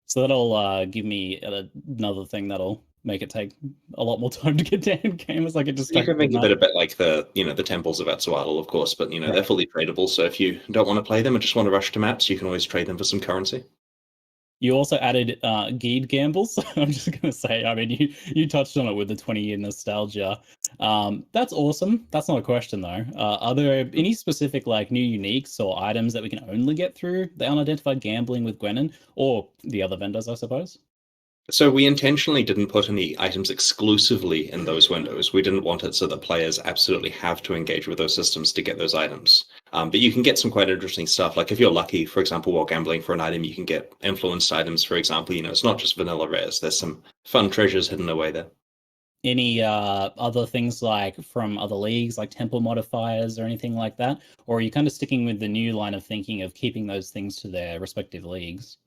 So that'll give me another thing that'll make it take a lot more time to get to endgame as I get You can distracted think of enough. it a bit like the temples of Etsuatl, of course, but they're Right. fully tradable. So if you don't want to play them and just want to rush to maps, you can always trade them for some currency. You also added Geed gambles. I'm just gonna say, I mean, you touched on it with the 20-year nostalgia. That's awesome. That's not a question though. Are there any specific like new uniques or items that we can only get through the unidentified gambling with Gwenin or the other vendors, I suppose? So we intentionally didn't put any items exclusively in those windows. We didn't want it so that players absolutely have to engage with those systems to get those items. But you can get some quite interesting stuff. Like if you're lucky, for example, while gambling for an item, you can get influenced items, for example. It's not just vanilla rares. There's some fun treasures hidden away there. Any other things like from other leagues, like temple modifiers or anything like that? Or are you kind of sticking with the new line of thinking of keeping those things to their respective leagues?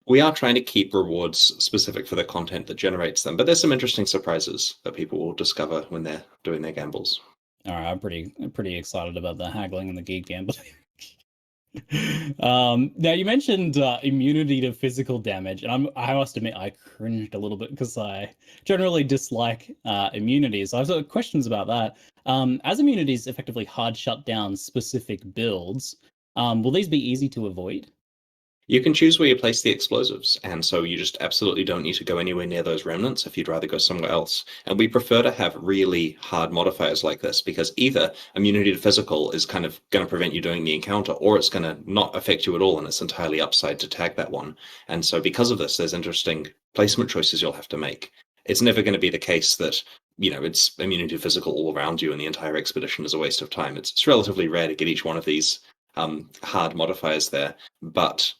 We are trying to keep rewards specific for the content that generates them, but there's some interesting surprises that people will discover when they're doing their gambles. All right, I'm pretty excited about the haggling and the geek gambling. Now you mentioned immunity to physical damage, and I must admit I cringed a little bit because I generally dislike immunities. I've got questions about that. As immunities effectively hard shut down specific builds, will these be easy to avoid? You can choose where you place the explosives, and so you just absolutely don't need to go anywhere near those remnants if you'd rather go somewhere else. And we prefer to have really hard modifiers like this because either immunity to physical is kind of going to prevent you doing the encounter, or it's going to not affect you at all and it's entirely upside to tag that one. And so because of this, there's interesting placement choices you'll have to make. It's never going to be the case that it's immunity to physical all around you and the entire expedition is a waste of time. It's relatively rare to get each one of these hard modifiers there, but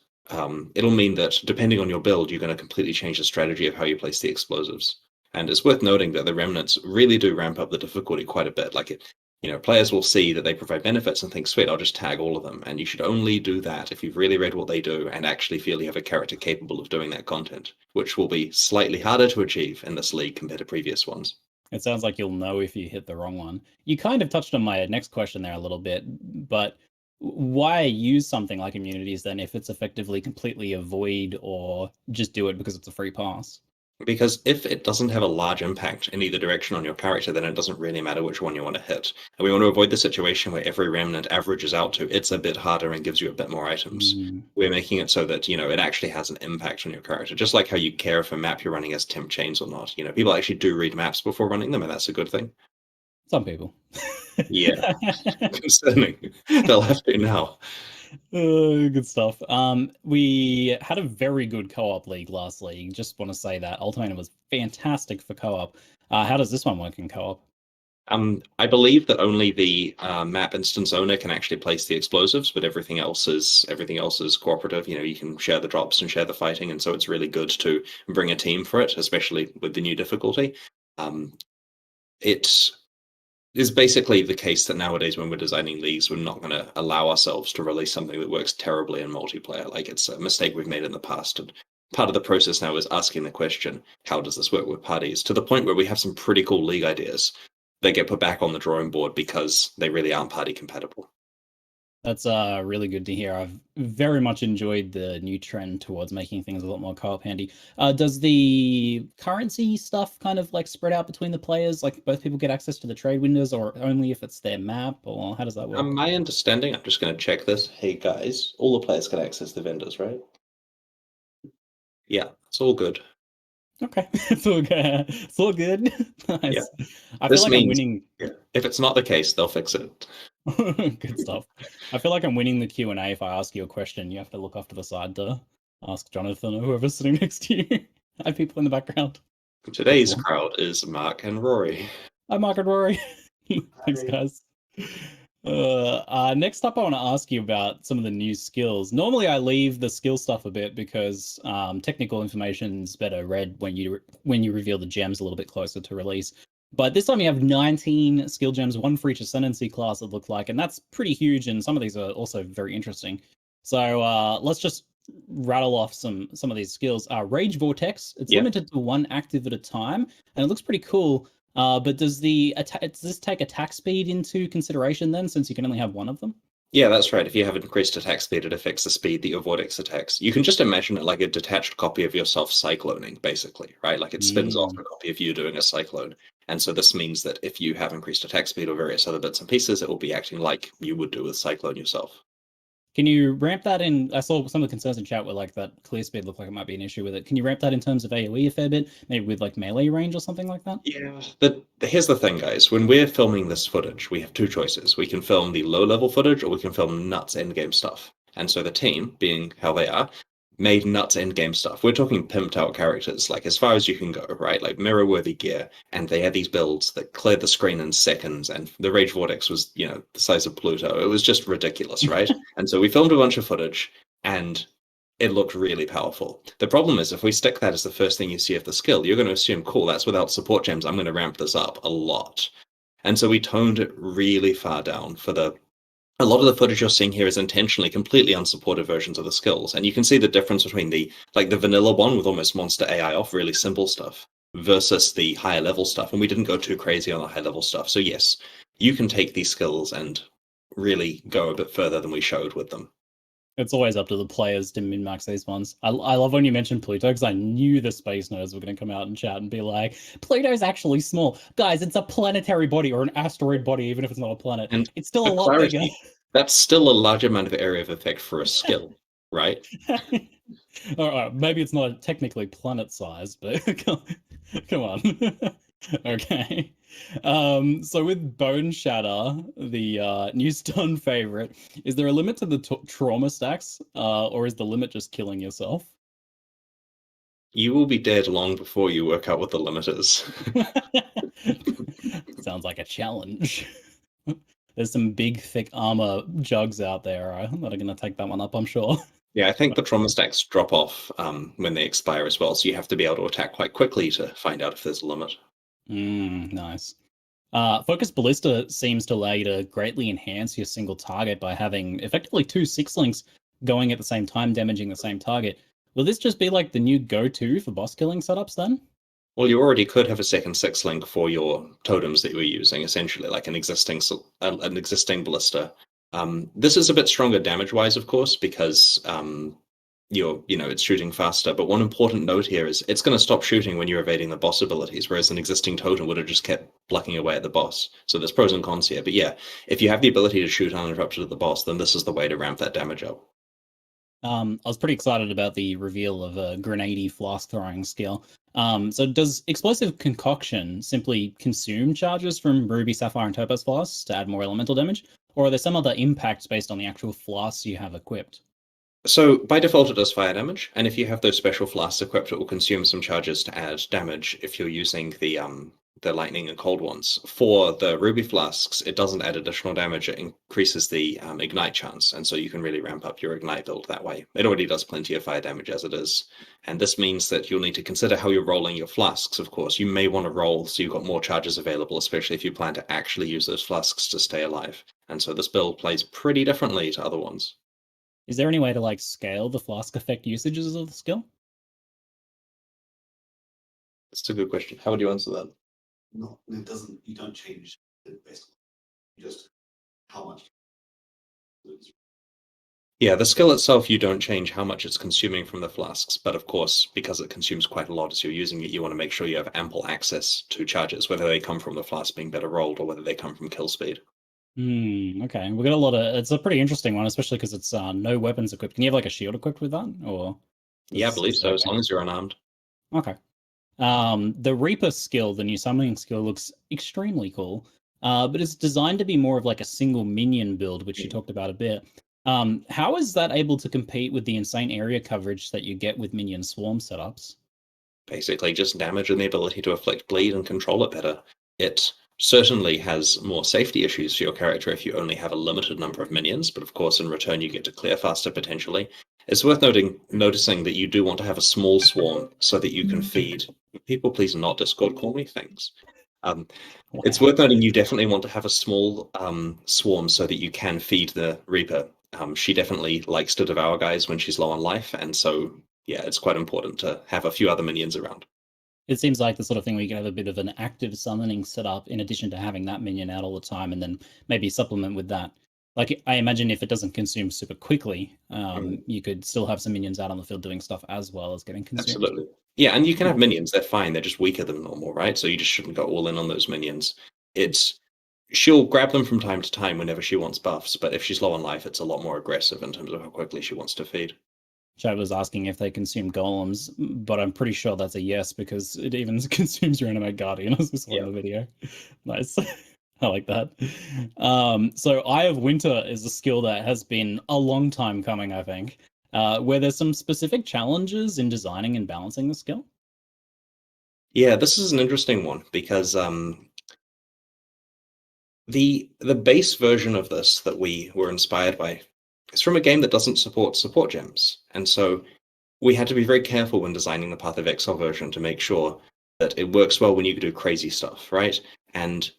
it'll mean that depending on your build, you're going to completely change the strategy of how you place the explosives. And it's worth noting that the remnants really do ramp up the difficulty quite a bit. Players will see that they provide benefits and think, sweet, I'll just tag all of them. And you should only do that if you've really read what they do and actually feel you have a character capable of doing that content, which will be slightly harder to achieve in this league compared to previous ones. It sounds like you'll know if you hit the wrong one. You kind of touched on my next question there a little bit, but why use something like immunities then if it's effectively completely avoid or just do it because it's a free pass? Because if it doesn't have a large impact in either direction on your character, then it doesn't really matter which one you want to hit. And we want to avoid the situation where every remnant averages out to it's a bit harder and gives you a bit more items. Mm. We're making it so that, it actually has an impact on your character. Just like how you care if a map you're running has temp chains or not. People actually do read maps before running them, and that's a good thing. Some people. Yeah, concerning. They'll have to now. Good stuff. We had a very good co-op league last league. Just want to say that Ultimate was fantastic for co-op. How does this one work in co-op? I believe that only the map instance owner can actually place the explosives, but everything else is cooperative. You can share the drops and share the fighting, and so it's really good to bring a team for it, especially with the new difficulty. It is basically the case that nowadays, when we're designing leagues, we're not going to allow ourselves to release something that works terribly in multiplayer. Like, it's a mistake we've made in the past, and part of the process now is asking the question, how does this work with parties? To the point where we have some pretty cool league ideas they get put back on the drawing board because they really aren't party compatible. That's really good to hear. I've very much enjoyed the new trend towards making things a lot more co-op handy. Does the currency stuff kind of like spread out between the players? Like both people get access to the trade windows, or only if it's their map, or how does that work? My understanding, I'm just going to check this. Hey guys, all the players can access the vendors, right? Yeah, it's all good. Okay, it's all good. It's all good. Yeah, Nice. I feel this like I'm means winning. yeah, if it's not the case, they'll fix it. Good stuff. I feel like I'm winning the Q&A if I ask you a question. You have to look off to the side to ask Jonathan or whoever's sitting next to you. I have people in the background. Today's Cool. crowd is Mark and Rory. Hi, Mark and Rory. Thanks, guys. Next up, I want to ask you about some of the new skills. Normally, I leave the skill stuff a bit because technical information is better read when you reveal the gems a little bit closer to release. But this time you have 19 skill gems, one for each ascendancy class, it looked like, and that's pretty huge. And some of these are also very interesting. So let's just rattle off some of these skills. Rage Vortex, it's Yeah. limited to one active at a time, and it looks pretty cool. But does this take attack speed into consideration then, since you can only have one of them? Yeah, that's right. If you have increased attack speed, it affects the speed that your vortex attacks. You can just imagine it like a detached copy of yourself cycloning, basically, right? Like, it spins off Mm. a copy of you doing a cyclone. And so this means that if you have increased attack speed or various other bits and pieces, it will be acting like you would do with cyclone yourself. Can you ramp that in? I saw some of the concerns in chat where like that clear speed looked like it might be an issue with it. Can you ramp that in terms of AoE a fair bit? Maybe with like melee range or something like that? Yeah, here's the thing, guys. When we're filming this footage, we have two choices. We can film the low-level footage, or we can film nuts endgame stuff. And so the team, being how they are, made nuts endgame stuff. We're talking pimped out characters, like as far as you can go, right? Like mirror-worthy gear. And they had these builds that cleared the screen in seconds, and the Rage Vortex was, the size of Pluto. It was just ridiculous, right? And so we filmed a bunch of footage, and it looked really powerful. The problem is, if we stick that as the first thing you see of the skill, you're going to assume, cool, that's without support gems. I'm going to ramp this up a lot. And so we toned it really far down for a lot of the footage you're seeing here is intentionally completely unsupported versions of the skills. And you can see the difference between the vanilla one with almost monster AI off, really simple stuff, versus the higher level stuff. And we didn't go too crazy on the high level stuff. So yes, you can take these skills and really go a bit further than we showed with them. It's always up to the players to min-max these ones. I love when you mentioned Pluto because I knew the space nerds were going to come out and chat and be like, Pluto's actually small. Guys, it's a planetary body or an asteroid body, even if it's not a planet. And It's still a for lot clarity, bigger. that's still a large amount of area of effect for a skill, right? All right, maybe it's not technically planet size, but come on. Okay. So with Bone Shatter, the new stun favorite, is there a limit to the trauma stacks, or is the limit just killing yourself? You will be dead long before you work out what the limit is. Sounds like a challenge. There's some big, thick armor jugs out there that are going to take that one up, I'm sure. Yeah, I think the trauma stacks drop off when they expire as well, so you have to be able to attack quite quickly to find out if there's a limit. Nice. Focus Ballista seems to allow you to greatly enhance your single target by having effectively two six links going at the same time, damaging the same target. Will this just be like the new go-to for boss killing setups then? Well, you already could have a second six link for your totems that you were using, essentially, like an existing ballista. This is a bit stronger damage-wise, of course, because it's shooting faster. But one important note here is it's going to stop shooting when you're evading the boss abilities, whereas an existing totem would have just kept plucking away at the boss. So there's pros and cons here. But yeah, if you have the ability to shoot uninterrupted at the boss, then this is the way to ramp that damage up. I was pretty excited about the reveal of a grenade flask throwing skill. So does explosive concoction simply consume charges from ruby, sapphire, and topaz flasks to add more elemental damage, or are there some other impacts based on the actual flasks you have equipped? So by default, it does fire damage, and if you have those special flasks equipped, it will consume some charges to add damage if you're using the lightning and cold ones. For the ruby flasks, it doesn't add additional damage; it increases the ignite chance, and so you can really ramp up your ignite build that way. It already does plenty of fire damage as it is, and this means that you'll need to consider how you're rolling your flasks. Of course, you may want to roll so you've got more charges available, especially if you plan to actually use those flasks to stay alive. And so this build plays pretty differently to other ones. Is there any way to like scale the flask effect usages of the skill? That's a good question. How would you answer that? No, it doesn't. You don't change it basically. Just how much. Yeah, the skill itself, you don't change how much it's consuming from the flasks, but of course, because it consumes quite a lot as you're using it, you want to make sure you have ample access to charges, whether they come from the flask being better rolled or whether they come from kill speed. Okay. We got a lot of. It's a pretty interesting one, especially because it's no weapons equipped. Can you have like a shield equipped with that, or? Yeah, I believe is so, that as okay? long as you're unarmed. Okay. The Reaper skill, the new summoning skill, looks extremely cool. But it's designed to be more of like a single minion build, which you talked about a bit. How is that able to compete with the insane area coverage that you get with minion swarm setups? Basically, just damage and the ability to afflict bleed and control it better. It certainly has more safety issues for your character if you only have a limited number of minions, but of course, in return, you get to clear faster potentially. It's worth noticing that you do want to have a small swarm so that you can feed. People, please not Discord call me things. It's Wow. worth noting you definitely want to have a small swarm so that you can feed the Reaper. She definitely likes to devour guys when she's low on life, and so yeah, it's quite important to have a few other minions around. It seems like the sort of thing where you can have a bit of an active summoning setup in addition to having that minion out all the time, and then maybe supplement with that. Like I imagine if it doesn't consume super quickly, you could still have some minions out on the field doing stuff as well as getting consumed. Absolutely. Yeah, and you can have minions, they're fine, they're just weaker than normal, right? So you just shouldn't go all in on those minions. She'll grab them from time to time whenever she wants buffs, but if she's low on life, it's a lot more aggressive in terms of how quickly she wants to feed. Chad was asking if they consume golems, but I'm pretty sure that's a yes because it even consumes your animate guardian, as we saw in the video. Nice. I like that. So Eye of Winter is a skill that has been a long time coming, I think. Where there's some specific challenges in designing and balancing the skill. Yeah, this is an interesting one because the base version of this that we were inspired by is from a game that doesn't support gems, and so we had to be very careful when designing the Path of Exile version to make sure that it works well when you do crazy stuff, right? And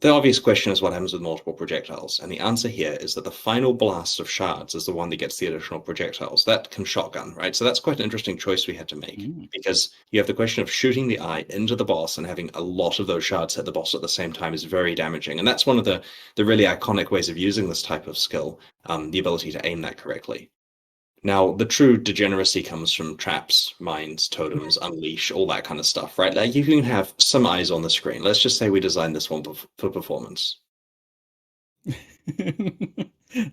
the obvious question is what happens with multiple projectiles, and the answer here is that the final blast of shards is the one that gets the additional projectiles. That can shotgun, right? So that's quite an interesting choice we had to make, because you have the question of shooting the eye into the boss and having a lot of those shards hit the boss at the same time is very damaging, and that's one of the really iconic ways of using this type of skill, the ability to aim that correctly. Now, the true degeneracy comes from traps, mines, totems, unleash, all that kind of stuff, right? Like you can have some eyes on the screen. Let's just say we designed this one for performance.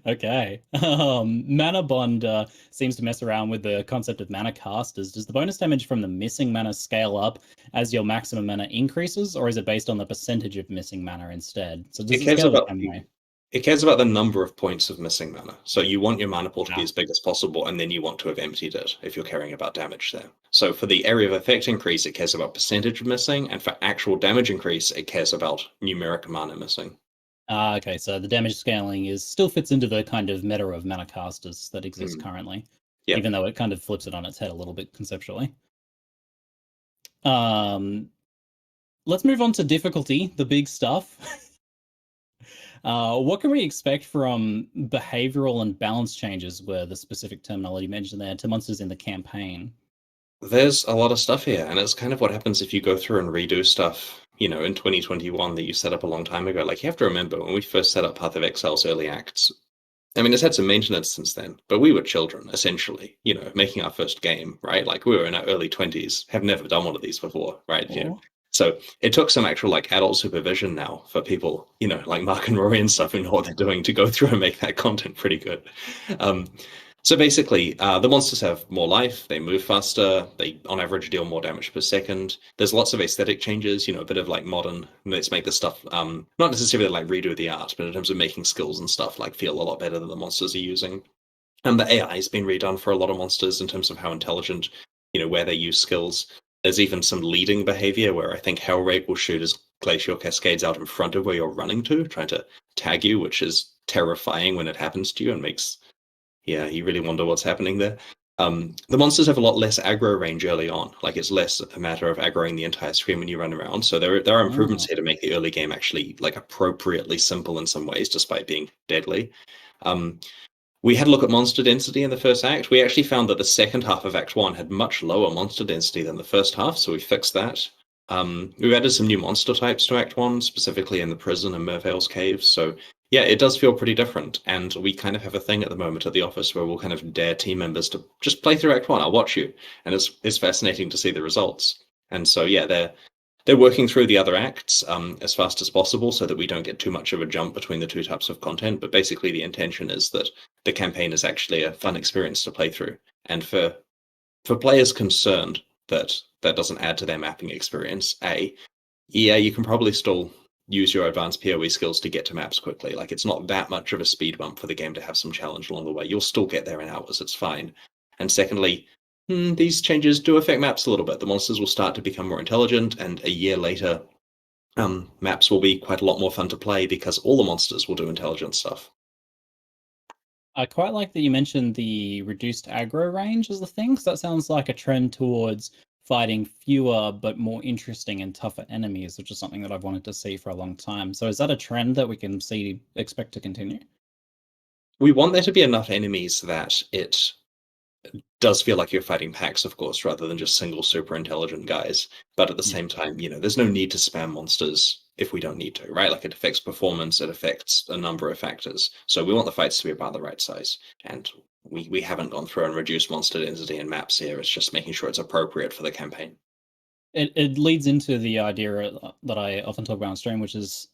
Okay. Mana Bond seems to mess around with the concept of mana casters. Does the bonus damage from the missing mana scale up as your maximum mana increases, or is it based on the percentage of missing mana instead? So does it scale the same way? It cares about the number of points of missing mana. So you want your mana pool to be as big as possible, and then you want to have emptied it if you're caring about damage there. So for the area of effect increase, it cares about percentage of missing, and for actual damage increase, it cares about numeric mana missing. Okay, so the damage scaling still fits into the kind of meta of mana casters that exists currently, even though it kind of flips it on its head a little bit conceptually. Let's move on to difficulty, the big stuff. What can we expect from behavioral and balance changes, were the specific terminology mentioned there, to monsters in the campaign? There's a lot of stuff here, and it's kind of what happens if you go through and redo stuff, in 2021 that you set up a long time ago. Like, you have to remember, when we first set up Path of Exile's early acts, I mean, it's had some maintenance since then, but we were children, essentially, making our first game, right? Like, we were in our early 20s, have never done one of these before, right? So it took some actual adult supervision now for people, like Mark and Rory and stuff who know what they're doing to go through and make that content pretty good. So basically, the monsters have more life, they move faster, they on average deal more damage per second. There's lots of aesthetic changes, a bit of like modern, let's make this stuff not necessarily like redo the art, but in terms of making skills and stuff like feel a lot better than the monsters are using. And the AI has been redone for a lot of monsters in terms of how intelligent, where they use skills. There's even some leading behavior where I think Hellrake will shoot his glacial cascades out in front of where you're running to, trying to tag you, which is terrifying when it happens to you and makes, yeah, you really wonder what's happening there. The monsters have a lot less aggro range early on. Like it's less a matter of aggroing the entire screen when you run around. So there are improvements here to make the early game actually like appropriately simple in some ways, despite being deadly. We had a look at monster density in the first act. We actually found that the second half of Act 1 had much lower monster density than the first half, so we fixed that. We've added some new monster types to Act 1, specifically in the prison and Merveil's caves, so yeah, it does feel pretty different, and we kind of have a thing at the moment at the office where we'll kind of dare team members to just play through Act 1, I'll watch you, and it's fascinating to see the results. And so yeah, they're working through the other acts as fast as possible so that we don't get too much of a jump between the two types of content. But basically, the intention is that the campaign is actually a fun experience to play through. And for players concerned that that doesn't add to their mapping experience, yeah, you can probably still use your advanced PoE skills to get to maps quickly. Like it's not that much of a speed bump for the game to have some challenge along the way. You'll still get there in hours. It's fine. And secondly, these changes do affect maps a little bit. The monsters will start to become more intelligent, and a year later, maps will be quite a lot more fun to play because all the monsters will do intelligent stuff. I quite like that you mentioned the reduced aggro range as the thing, because that sounds like a trend towards fighting fewer but more interesting and tougher enemies, which is something that I've wanted to see for a long time. So is that a trend that we can expect to continue? We want there to be enough enemies that it does feel like you're fighting packs, of course, rather than just single super intelligent guys. But at the same time, there's no need to spam monsters if we don't need to, right? Like it affects performance, it affects a number of factors. So we want the fights to be about the right size. And we haven't gone through and reduced monster density in maps here. It's just making sure it's appropriate for the campaign. It leads into the idea that I often talk about on stream, which is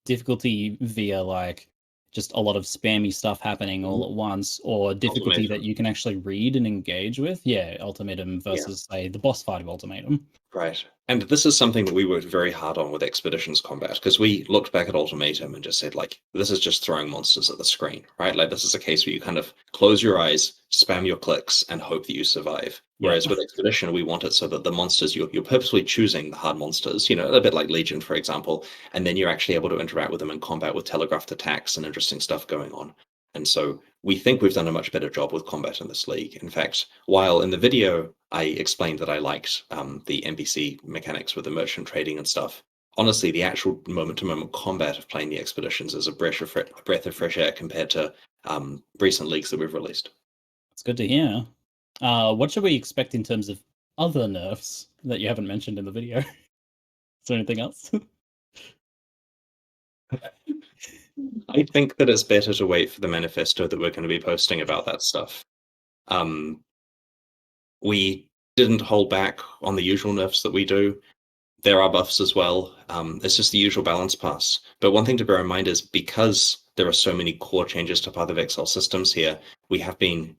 difficulty via like just a lot of spammy stuff happening all at once, or difficulty Ultimatum. that you can actually read and engage with. Yeah, Ultimatum versus say the boss fight of Ultimatum. Right. And this is something that we worked very hard on with Expeditions Combat, because we looked back at Ultimatum and just said, like, this is just throwing monsters at the screen, right? Like, this is a case where you kind of close your eyes, spam your clicks, and hope that you survive. Whereas with Expedition, we want it so that the monsters, you're purposely choosing the hard monsters, a bit like Legion, for example, and then you're actually able to interact with them in combat with telegraphed attacks and interesting stuff going on. And so we think we've done a much better job with combat in this league. In fact, while in the video I explained that I liked the NPC mechanics with the merchant trading and stuff, honestly, the actual moment-to-moment combat of playing the expeditions is a breath of fresh air compared to recent leagues that we've released. It's good to hear. What should we expect in terms of other nerfs that you haven't mentioned in the video? Is there anything else? I think that it's better to wait for the manifesto that we're going to be posting about that stuff. We didn't hold back on the usual nerfs that we do. There are buffs as well. It's just the usual balance pass. But one thing to bear in mind is because there are so many core changes to pathofexile systems here, we have been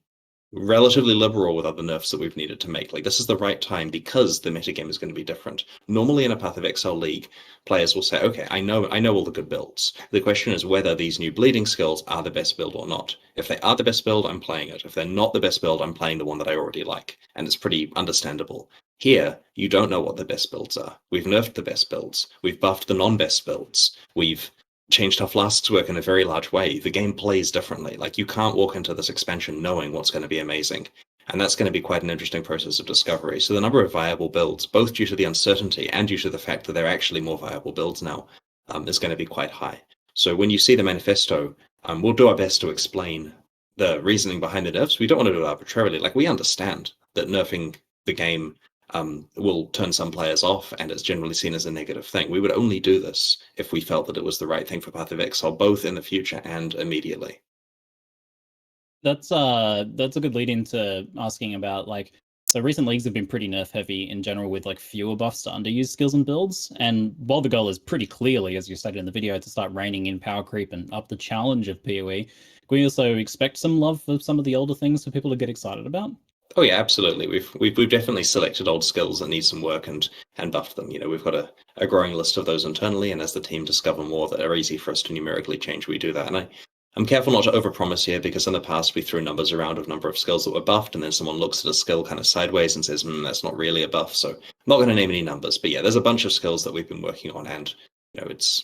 relatively liberal with other nerfs that we've needed to make. Like, this is the right time because the metagame is going to be different. Normally in a pathofexile league, players will say, okay, I know all the good builds. The question is whether these new bleeding skills are the best build or not. If they are the best build, I'm playing it. If they're not the best build, I'm playing the one that I already like. And it's pretty understandable. Here, you don't know what the best builds are. We've nerfed the best builds. We've buffed the non-best builds. We've changed how flasks work in a very large way. The game plays differently. Like, you can't walk into this expansion knowing what's going to be amazing. And that's going to be quite an interesting process of discovery. So the number of viable builds, both due to the uncertainty and due to the fact that there are actually more viable builds now, is going to be quite high. So when you see the manifesto, we'll do our best to explain the reasoning behind the nerfs. We don't want to do it arbitrarily. Like, we understand that nerfing the game will turn some players off, and it's generally seen as a negative thing. We would only do this if we felt that it was the right thing for Path of Exile, both in the future and immediately. That's a good lead into asking about, like, So recent leagues have been pretty nerf heavy in general, with like fewer buffs to underused skills and builds. And while the goal is pretty clearly, as you stated in the video, to start reining in power creep and up the challenge of PoE, can we also expect some love for some of the older things for people to get excited about? Oh yeah, absolutely. We've definitely selected old skills that need some work and buffed them. You know, we've got a growing list of those internally, and as the team discover more that are easy for us to numerically change, we do that. And I'm careful not to overpromise here, because in the past we threw numbers around of number of skills that were buffed, and then someone looks at a skill kind of sideways and says, that's not really a buff. So I'm not going to name any numbers, but yeah, there's a bunch of skills that we've been working on, and you know, it's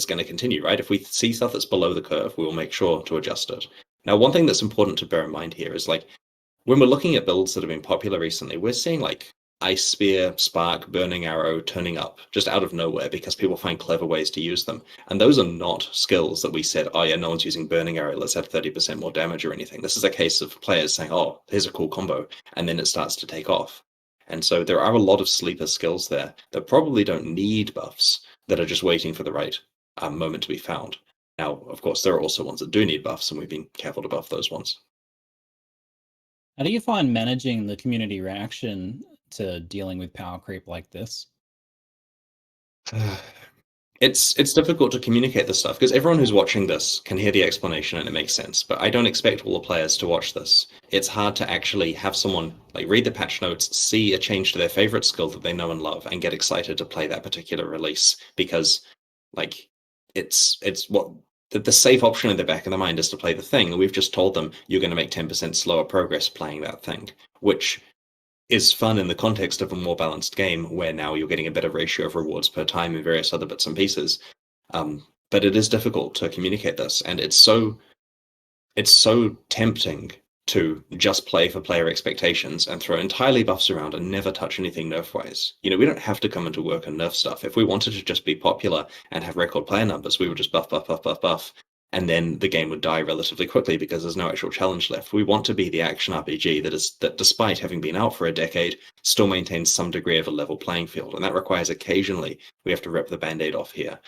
going to continue, right? If we see stuff that's below the curve, we will make sure to adjust it. Now, one thing that's important to bear in mind here is like, when we're looking at builds that have been popular recently, we're seeing like Ice Spear, Spark, Burning Arrow turning up just out of nowhere because people find clever ways to use them. And those are not skills that we said, oh yeah, no one's using Burning Arrow, let's add 30% more damage or anything. This is a case of players saying, oh, here's a cool combo, and then it starts to take off. And so there are a lot of sleeper skills there that probably don't need buffs, that are just waiting for the right moment to be found. Now, of course, there are also ones that do need buffs, and we've been careful to buff those ones. How do you find managing the community reaction to dealing with power creep like this? It's difficult to communicate this stuff because everyone who's watching this can hear the explanation and it makes sense, but I don't expect all the players to watch this. It's hard to actually have someone like read the patch notes, see a change to their favorite skill that they know and love, and get excited to play that particular release, because like it's what the safe option in the back of the mind is to play the thing, and we've just told them you're going to make 10% slower progress playing that thing, which is fun in the context of a more balanced game where now you're getting a better ratio of rewards per time and various other bits and pieces. But it is difficult to communicate this, and it's so tempting to just play for player expectations and throw entirely buffs around and never touch anything nerf-wise. You know, we don't have to come into work and nerf stuff. If we wanted to just be popular and have record player numbers, we would just buff, buff, buff, buff, buff, and then the game would die relatively quickly because there's no actual challenge left. We want to be the action RPG that despite having been out for a decade, still maintains some degree of a level playing field, and that requires occasionally we have to rip the band-aid off here.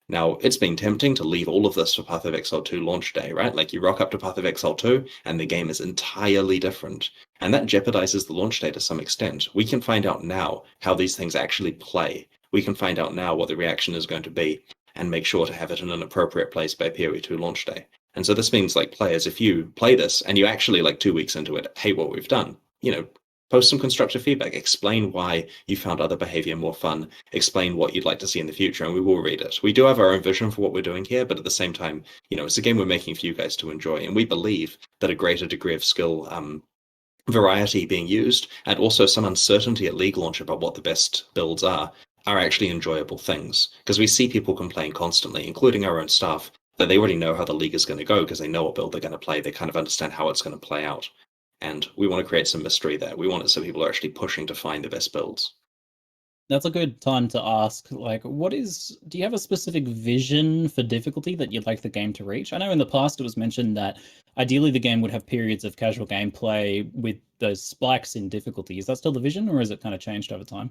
Now, it's been tempting to leave all of this for Path of Exile 2 launch day, right? Like, you rock up to Path of Exile 2, and the game is entirely different. And that jeopardizes the launch day to some extent. We can find out now how these things actually play. We can find out now what the reaction is going to be, and make sure to have it in an appropriate place by PoE 2 launch day. And so this means, like, players, if you play this, and you actually, like, 2 weeks into it, hate what we've done, you know, post some constructive feedback, explain why you found other behavior more fun, explain what you'd like to see in the future, and we will read it. We do have our own vision for what we're doing here, but at the same time, you know, it's a game we're making for you guys to enjoy, and we believe that a greater degree of skill variety being used, and also some uncertainty at League launch about what the best builds are actually enjoyable things. Because we see people complain constantly, including our own staff, that they already know how the League is going to go because they know what build they're going to play. They kind of understand how it's going to play out. And we want to create some mystery there. We want it so people are actually pushing to find the best builds. That's a good time to ask, like, do you have a specific vision for difficulty that you'd like the game to reach? I know in the past it was mentioned that ideally the game would have periods of casual gameplay with those spikes in difficulty. Is that still the vision, or has it kind of changed over time?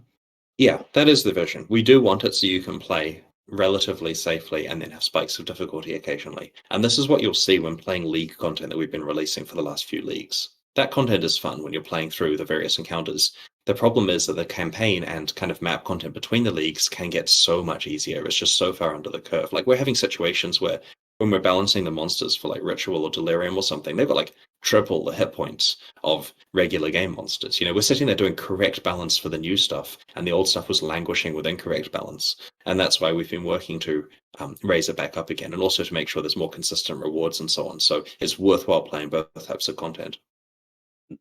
Yeah, that is the vision. We do want it so you can play relatively safely and then have spikes of difficulty occasionally. And this is what you'll see when playing League content that we've been releasing for the last few leagues. That content is fun when you're playing through the various encounters. The problem is that the campaign and kind of map content between the leagues can get so much easier. It's just so far under the curve. Like, we're having situations where when we're balancing the monsters for like Ritual or Delirium or something, they've got like triple the hit points of regular game monsters. You know, we're sitting there doing correct balance for the new stuff, and the old stuff was languishing with incorrect balance. And that's why we've been working to raise it back up again, and also to make sure there's more consistent rewards and so on. So it's worthwhile playing both types of content.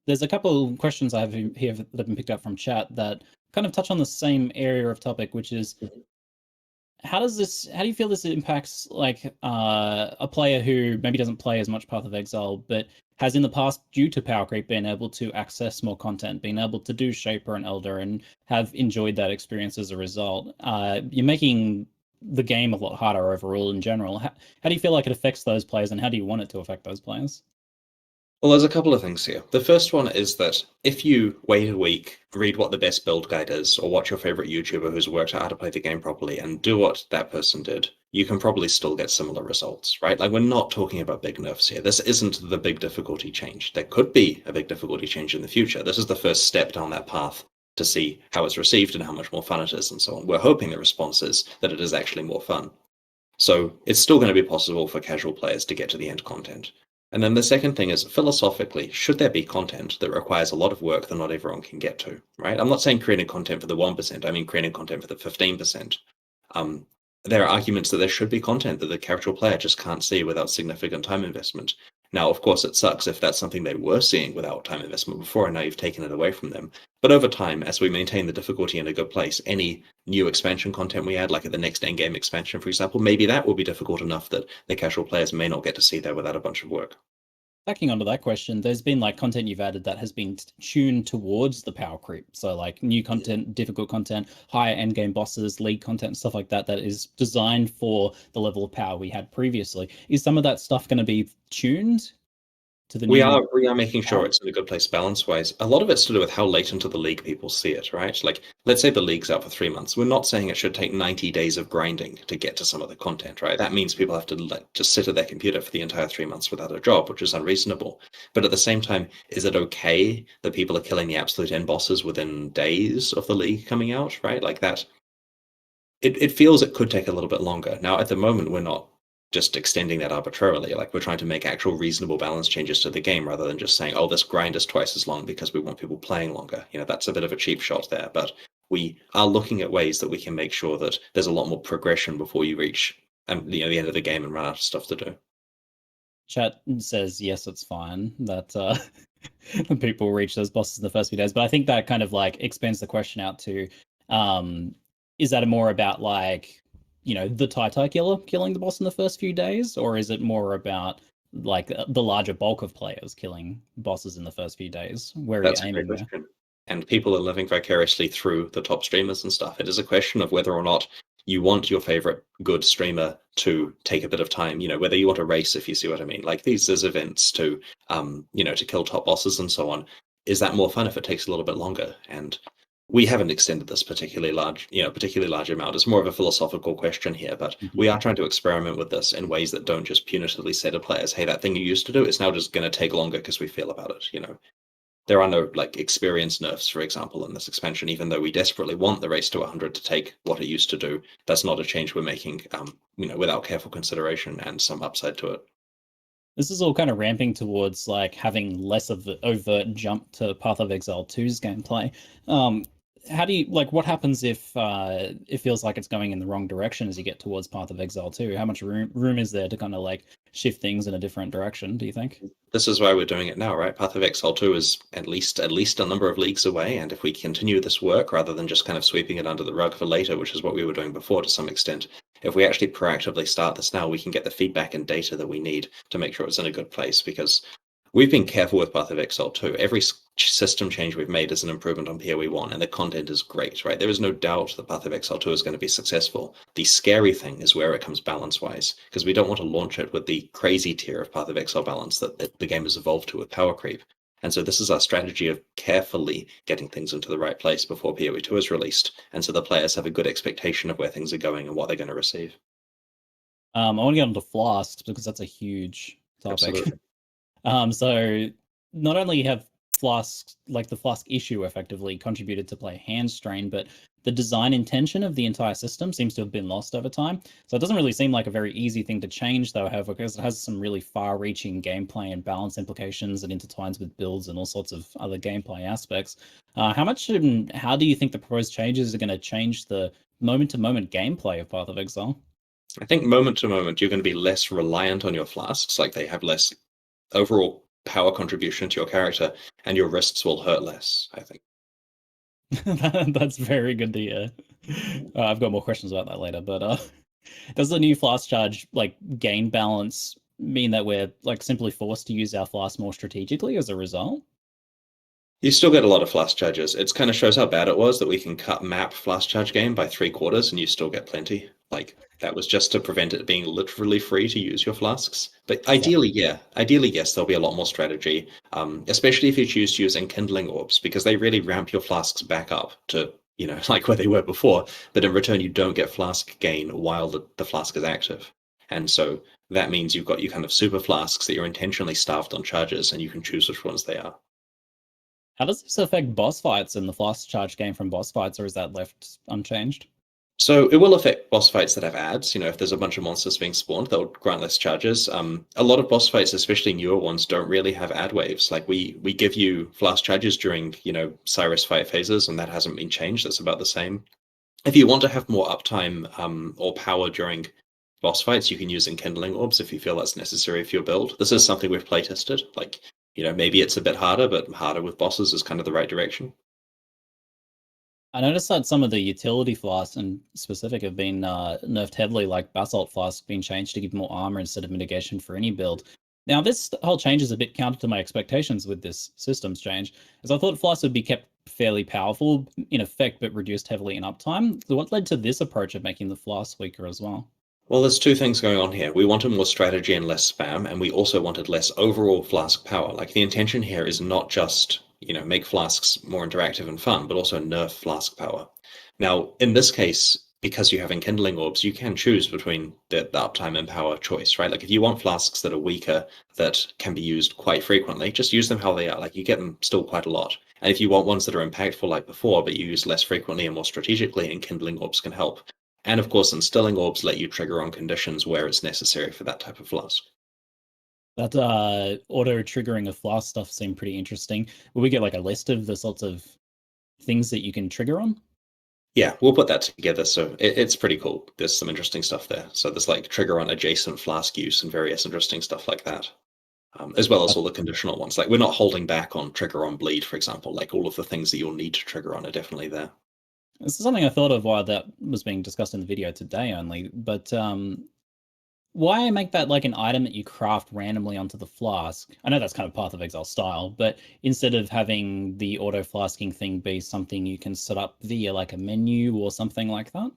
There's a couple of questions I have here that have been picked up from chat that kind of touch on the same area of topic, which is how do you feel this impacts like a player who maybe doesn't play as much Path of Exile, but has in the past, due to power creep, been able to access more content, been able to do Shaper and Elder, and have enjoyed that experience as a result? You're making the game a lot harder overall in general. How do you feel like it affects those players, and how do you want it to affect those players? Well, there's a couple of things here. The first one is that if you wait a week, read what the best build guide is, or watch your favorite YouTuber who's worked out how to play the game properly and do what that person did, you can probably still get similar results, right? Like, we're not talking about big nerfs here. This isn't the big difficulty change. There could be a big difficulty change in the future. This is the first step down that path to see how it's received and how much more fun it is and so on. We're hoping the response is that it is actually more fun. So it's still going to be possible for casual players to get to the end content. And then the second thing is, philosophically, should there be content that requires a lot of work that not everyone can get to, right? I'm not saying creating content for the 1%, I mean creating content for the 15%. There are arguments that there should be content that the casual player just can't see without significant time investment. Now, of course, it sucks if that's something they were seeing without time investment before, and now you've taken it away from them. But over time, as we maintain the difficulty in a good place, any new expansion content we add, like at the next endgame expansion, for example, maybe that will be difficult enough that the casual players may not get to see that without a bunch of work. Backing onto that question, there's been like content you've added that has been tuned towards the power creep. So like new content, difficult content, higher end game bosses, league content, stuff like that, that is designed for the level of power we had previously. Is some of that stuff going to be tuned to the We new? are making sure it's in a good place balance wise. A lot of it's to do with how late into the league people see it, right? Like, let's say the league's out for 3 months. We're not saying it should take 90 days of grinding to get to some of the content, right? That means people have to just sit at their computer for the entire 3 months without a job, which is unreasonable. But at the same time, is it okay that people are killing the absolute end bosses within days of the league coming out, right? Like that. It feels it could take a little bit longer. Now, at the moment, we're not just extending that arbitrarily. Like, we're trying to make actual reasonable balance changes to the game rather than just saying, oh, this grind is twice as long because we want people playing longer. That's a bit of a cheap shot there, but we are looking at ways that we can make sure that there's a lot more progression before you reach the end of the game and run out of stuff to do. Chat says yes, it's fine that people reach those bosses in the first few days, but I think that kind of like expands the question out to, is that more about like, the Tai killer killing the boss in the first few days, or is it more about like the larger bulk of players killing bosses in the first few days? Where are That's you a great aiming there? question. And people are living vicariously through the top streamers and stuff. It is a question of whether or not you want your favorite good streamer to take a bit of time, whether you want to race, if you see what I mean. Like, these events to, to kill top bosses and so on. Is that more fun if it takes a little bit longer? And we haven't extended this particularly large amount. It's more of a philosophical question here, but we are trying to experiment with this in ways that don't just punitively say to players, hey, that thing you used to do is now just going to take longer because we feel about it. There are no like experience nerfs, for example, in this expansion, even though we desperately want the race to 100 to take what it used to do. That's not a change we're making, without careful consideration and some upside to it. This is all kind of ramping towards like having less of the overt jump to Path of Exile 2's gameplay. How do you like? What happens if it feels like it's going in the wrong direction as you get towards Path of Exile 2? How much room is there to kind of like shift things in a different direction? Do you think? This is why we're doing it now, right? Path of Exile 2 is at least a number of leagues away, and if we continue this work rather than just kind of sweeping it under the rug for later, which is what we were doing before to some extent, if we actually proactively start this now, we can get the feedback and data that we need to make sure it's in a good place, because we've been careful with Path of Exile 2. Every system change we've made is an improvement on PoE 1, and the content is great, right? There is no doubt that Path of Exile 2 is going to be successful. The scary thing is where it comes balance-wise, because we don't want to launch it with the crazy tier of Path of Exile balance that the game has evolved to with power creep. And so this is our strategy of carefully getting things into the right place before PoE 2 is released, and so the players have a good expectation of where things are going and what they're going to receive. I want to get onto flasks because that's a huge topic. Absolutely. So not only have flasks, like the flask issue effectively contributed to play hand strain, but the design intention of the entire system seems to have been lost over time. So it doesn't really seem like a very easy thing to change, though, however, because it has some really far-reaching gameplay and balance implications and intertwines with builds and all sorts of other gameplay aspects. How do you think the proposed changes are going to change the moment-to-moment gameplay of Path of Exile? I think moment to moment, you're going to be less reliant on your flasks, like they have less overall power contribution to your character, and your wrists will hurt less, I think. That's very good to hear. I've got more questions about that later, but does the new flask charge like gain balance mean that we're like simply forced to use our flask more strategically as a result? You still get a lot of flask charges. It kind of shows how bad it was that we can cut map flask charge game by 3/4 and you still get plenty. Like, that was just to prevent it being literally free to use your flasks. But ideally, yeah. Ideally, yes, there'll be a lot more strategy, especially if you choose to use enkindling orbs, because they really ramp your flasks back up to like where they were before, but in return you don't get flask gain while the flask is active. And so that means you've got your kind of super flasks that you're intentionally starved on charges, and you can choose which ones they are. How does this affect boss fights and the flask charge gain from boss fights, or is that left unchanged? So it will affect boss fights that have ads. If there's a bunch of monsters being spawned, they'll grant less charges. A lot of boss fights, especially newer ones, don't really have ad waves. Like we give you flask charges during, Cyrus fight phases, and that hasn't been changed. That's about the same. If you want to have more uptime or power during boss fights, you can use enkindling orbs if you feel that's necessary for your build. This is something we've playtested. Like, maybe it's a bit harder, but harder with bosses is kind of the right direction. I noticed that some of the utility flasks in specific have been nerfed heavily, like Basalt Flask being changed to give more armor instead of mitigation for any build. Now, this whole change is a bit counter to my expectations with this systems change, as I thought flasks would be kept fairly powerful in effect, but reduced heavily in uptime. So what led to this approach of making the flasks weaker as well? Well, there's two things going on here. We wanted more strategy and less spam, and we also wanted less overall flask power. Like the intention here is not just, make flasks more interactive and fun, but also nerf flask power. Now, in this case, because you have enkindling orbs, you can choose between the uptime and power choice, right? Like if you want flasks that are weaker, that can be used quite frequently, just use them how they are. Like you get them still quite a lot. And if you want ones that are impactful like before, but you use less frequently and more strategically, enkindling orbs can help. And of course, instilling orbs let you trigger on conditions where it's necessary for that type of flask. That auto triggering of flask stuff seemed pretty interesting. Will we get like a list of the sorts of things that you can trigger on? Yeah, we'll put that together. So it's pretty cool. There's some interesting stuff there. So there's like trigger on adjacent flask use and various interesting stuff like that, as well as all the conditional ones. Like we're not holding back on trigger on bleed, for example. Like all of the things that you'll need to trigger on are definitely there. This is something I thought of while that was being discussed in the video today only, but why make that like an item that you craft randomly onto the flask? I know that's kind of Path of Exile style, but instead of having the auto flasking thing be something you can set up via like a menu or something like that?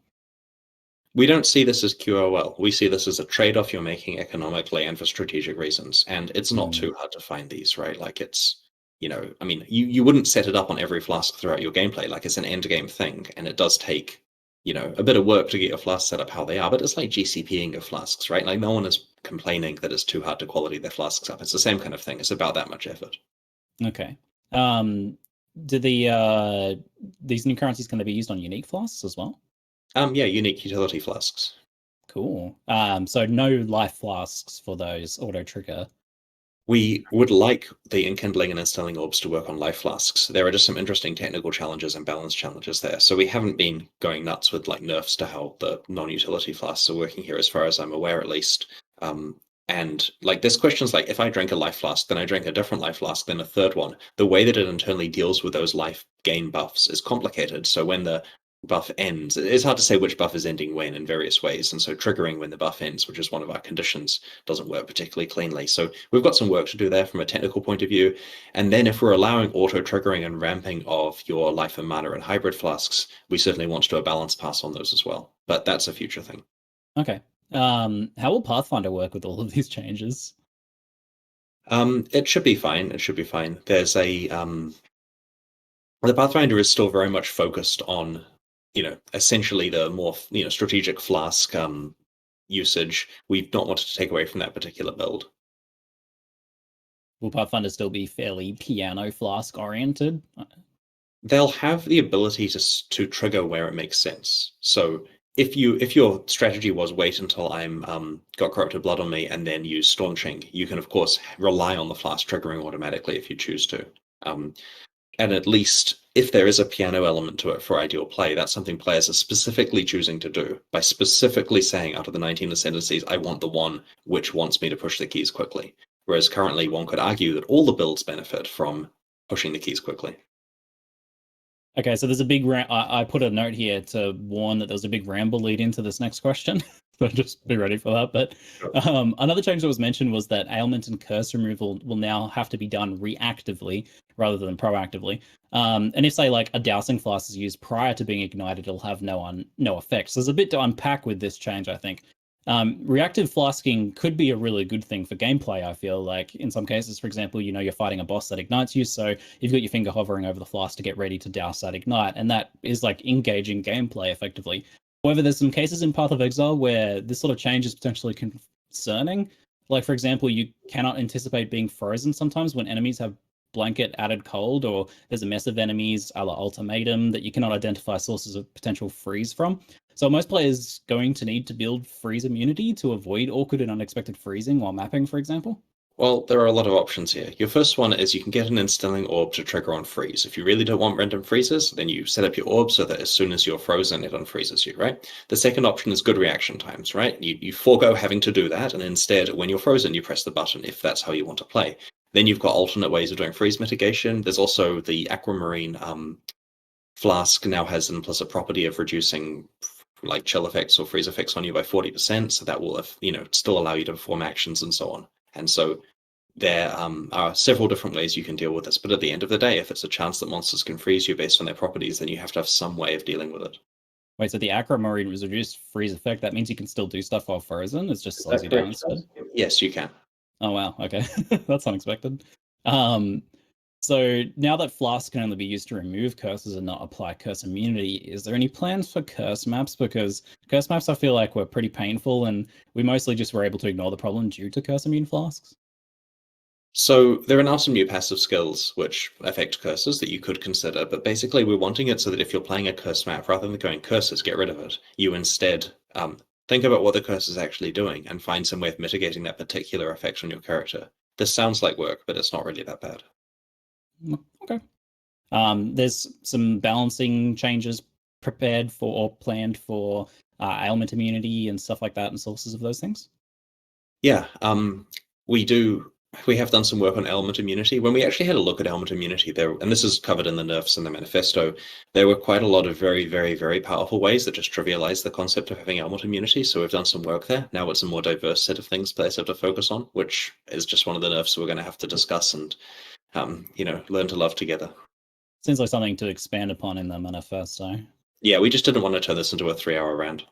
We don't see this as QOL. We see this as a trade-off you're making economically and for strategic reasons. And it's not too hard to find these, right? Like it's, I mean, you wouldn't set it up on every flask throughout your gameplay. Like it's an end game thing, and it does take, a bit of work to get your flasks set up how they are, but it's like GCPing of flasks, right? Like no one is complaining that it's too hard to quality their flasks up. It's the same kind of thing. It's about that much effort. Okay. Do these new currencies, can they be used on unique flasks as well? Yeah, unique utility flasks. Cool. So no life flasks for those auto trigger. We would like the enkindling and instilling orbs to work on life flasks. There are just some interesting technical challenges and balance challenges there. So we haven't been going nuts with like nerfs to how the non-utility flasks are working here, as far as I'm aware, at least. And like this question's like, if I drink a life flask, then I drink a different life flask, then a third one. The way that it internally deals with those life gain buffs is complicated. So when the buff ends, it's hard to say which buff is ending when in various ways, and so triggering when the buff ends, which is one of our conditions, doesn't work particularly cleanly. So we've got some work to do there from a technical point of view. And then if we're allowing auto triggering and ramping of your life and mana and hybrid flasks, we certainly want to do a balance pass on those as well, but that's a future thing. Okay. How will Pathfinder work with all of these changes? It should be fine. It should be fine. There's a the Pathfinder is still very much focused on essentially the more, strategic flask usage. We've not wanted to take away from that particular build. Will Pathfinder still be fairly piano flask oriented? They'll have the ability to trigger where it makes sense. So if your strategy was wait until I'm got corrupted blood on me and then use Staunching, you can of course rely on the flask triggering automatically if you choose to. And at least if there is a piano element to it for ideal play, that's something players are specifically choosing to do by specifically saying out of the 19 ascendancies, I want the one which wants me to push the keys quickly. Whereas currently one could argue that all the builds benefit from pushing the keys quickly. Okay, so there's a big I put a note here to warn that there's a big ramble lead into this next question. So just be ready for that. But another change that was mentioned was that ailment and curse removal will now have to be done reactively rather than proactively. And if, say, like a dousing flask is used prior to being ignited, it'll have no effect. So there's a bit to unpack with this change, I think. Reactive flasking could be a really good thing for gameplay, I feel like. In some cases, for example, you're fighting a boss that ignites you, so you've got your finger hovering over the flask to get ready to douse that ignite, and that is like engaging gameplay effectively. However, there's some cases in Path of Exile where this sort of change is potentially concerning. Like, for example, you cannot anticipate being frozen sometimes when enemies have blanket added cold, or there's a mess of enemies a la Ultimatum that you cannot identify sources of potential freeze from. So most players going to need to build freeze immunity to avoid awkward and unexpected freezing while mapping, for example. Well, there are a lot of options here. Your first one is you can get an instilling orb to trigger on freeze. If you really don't want random freezes, then you set up your orb so that as soon as you're frozen, it unfreezes you, right? The second option is good reaction times, right? You forego having to do that, and instead, when you're frozen, you press the button if that's how you want to play. Then you've got alternate ways of doing freeze mitigation. There's also the Aquamarine flask now has an implicit property of reducing like chill effects or freeze effects on you by 40%, so that will still allow you to perform actions and so on. And so there are several different ways you can deal with this, but at the end of the day, if it's a chance that monsters can freeze you based on their properties, then you have to have some way of dealing with it. Wait, so the Aquamarine was reduced freeze effect. That means you can still do stuff while frozen. It just Is slows that you down correct? instead. Yes, you can. Oh wow, okay, that's unexpected. So now that Flask can only be used to remove curses and not apply curse immunity, is there any plans for curse maps? Because curse maps I feel like were pretty painful, and we mostly just were able to ignore the problem due to curse immune flasks. So there are now some new passive skills which affect curses that you could consider, but basically we're wanting it so that if you're playing a curse map, rather than going curses, get rid of it, you instead think about what the curse is actually doing and find some way of mitigating that particular effect on your character. This sounds like work, but it's not really that bad. Okay. There's some balancing changes prepared for or planned for ailment immunity and stuff like that, and sources of those things. Yeah, we have done some work on element immunity. When we actually had a look at element immunity there, and this is covered in the nerfs and the manifesto, there were quite a lot of very, very, very powerful ways that just trivialize the concept of having element immunity. So we've done some work there. Now it's a more diverse set of things players have to focus on, which is just one of the nerfs we're going to have to discuss and learn to love together. Seems like something to expand upon in the manifesto. Yeah, we just didn't want to turn this into a 3-hour round.